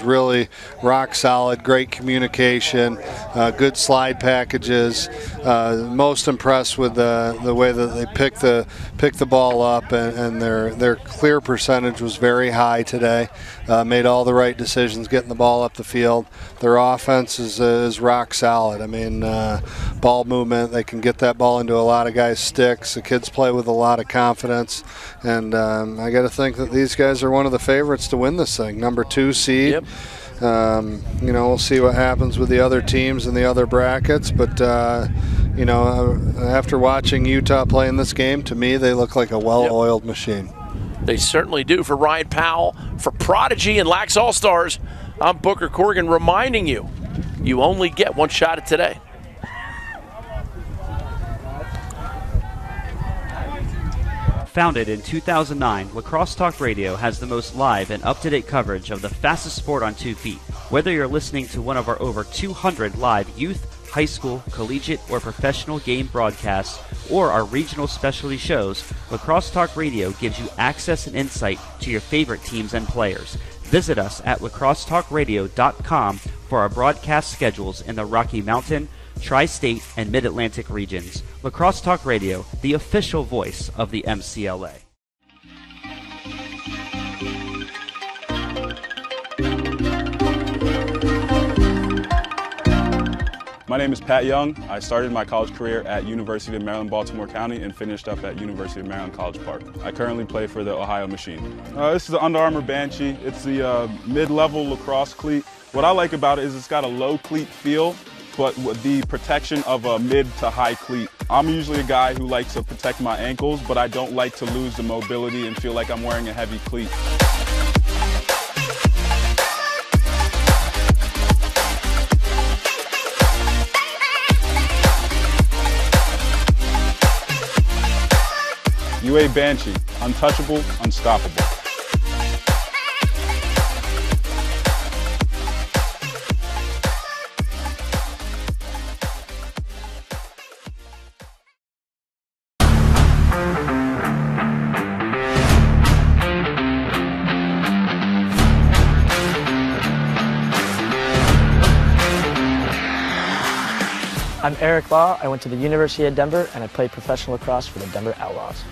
Speaker 2: really rock solid, great communication, good slide packages. Most impressed with the way that they picked the ball up, and their clear percentage was very high today. Made all the right decisions getting the ball up the field. Their offense is rock solid. I mean, ball movement, they can get that ball into a lot of guys' sticks. The kids play with a lot of confidence. And I got to think that these guys are one of the favorites to win this thing. Number 2 seed.
Speaker 1: Yep.
Speaker 2: We'll see what happens with the other teams in the other brackets. But, after watching Utah play in this game, to me, they look like a well-oiled machine.
Speaker 1: They certainly do. For Ryan Powell, for Prodigy and Lax All-Stars, I'm Booker Corrigan reminding you, you only get one shot at today.
Speaker 8: Founded in 2009, Lacrosse Talk Radio has the most live and up-to-date coverage of the fastest sport on 2 feet. Whether you're listening to one of our over 200 live youth, high school, collegiate, or professional game broadcasts, or our regional specialty shows, Lacrosse Talk Radio gives you access and insight to your favorite teams and players. Visit us at lacrossetalkradio.com for our broadcast schedules in the Rocky Mountain, Tri-State, and Mid-Atlantic regions. Lacrosse Talk Radio, the official voice of the MCLA.
Speaker 5: My name is Pat Young. I started my college career at University of Maryland, Baltimore County, and finished up at University of Maryland College Park. I currently play for the Ohio Machine. This is the Under Armour Banshee. It's the mid-level lacrosse cleat. What I like about it is it's got a low cleat feel, but with the protection of a mid to high cleat. I'm usually a guy who likes to protect my ankles, but I don't like to lose the mobility and feel like I'm wearing a heavy cleat. UA Banshee, untouchable, unstoppable.
Speaker 9: I'm Eric Law. I went to the University of Denver and I played professional lacrosse for the Denver Outlaws.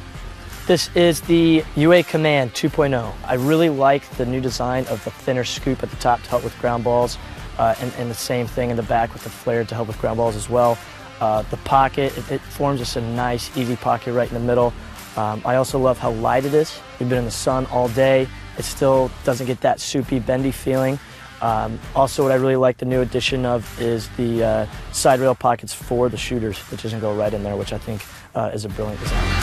Speaker 9: This is the UA Command 2.0. I really like the new design of the thinner scoop at the top to help with ground balls, and the same thing in the back with the flare to help with ground balls as well. The pocket, it forms just a nice, easy pocket right in the middle. I also love how light it is. We've been in the sun all day. It still doesn't get that soupy, bendy feeling. Also, what I really like the new addition of is the side rail pockets for the shooters, which doesn't go right in there, which I think is a brilliant design.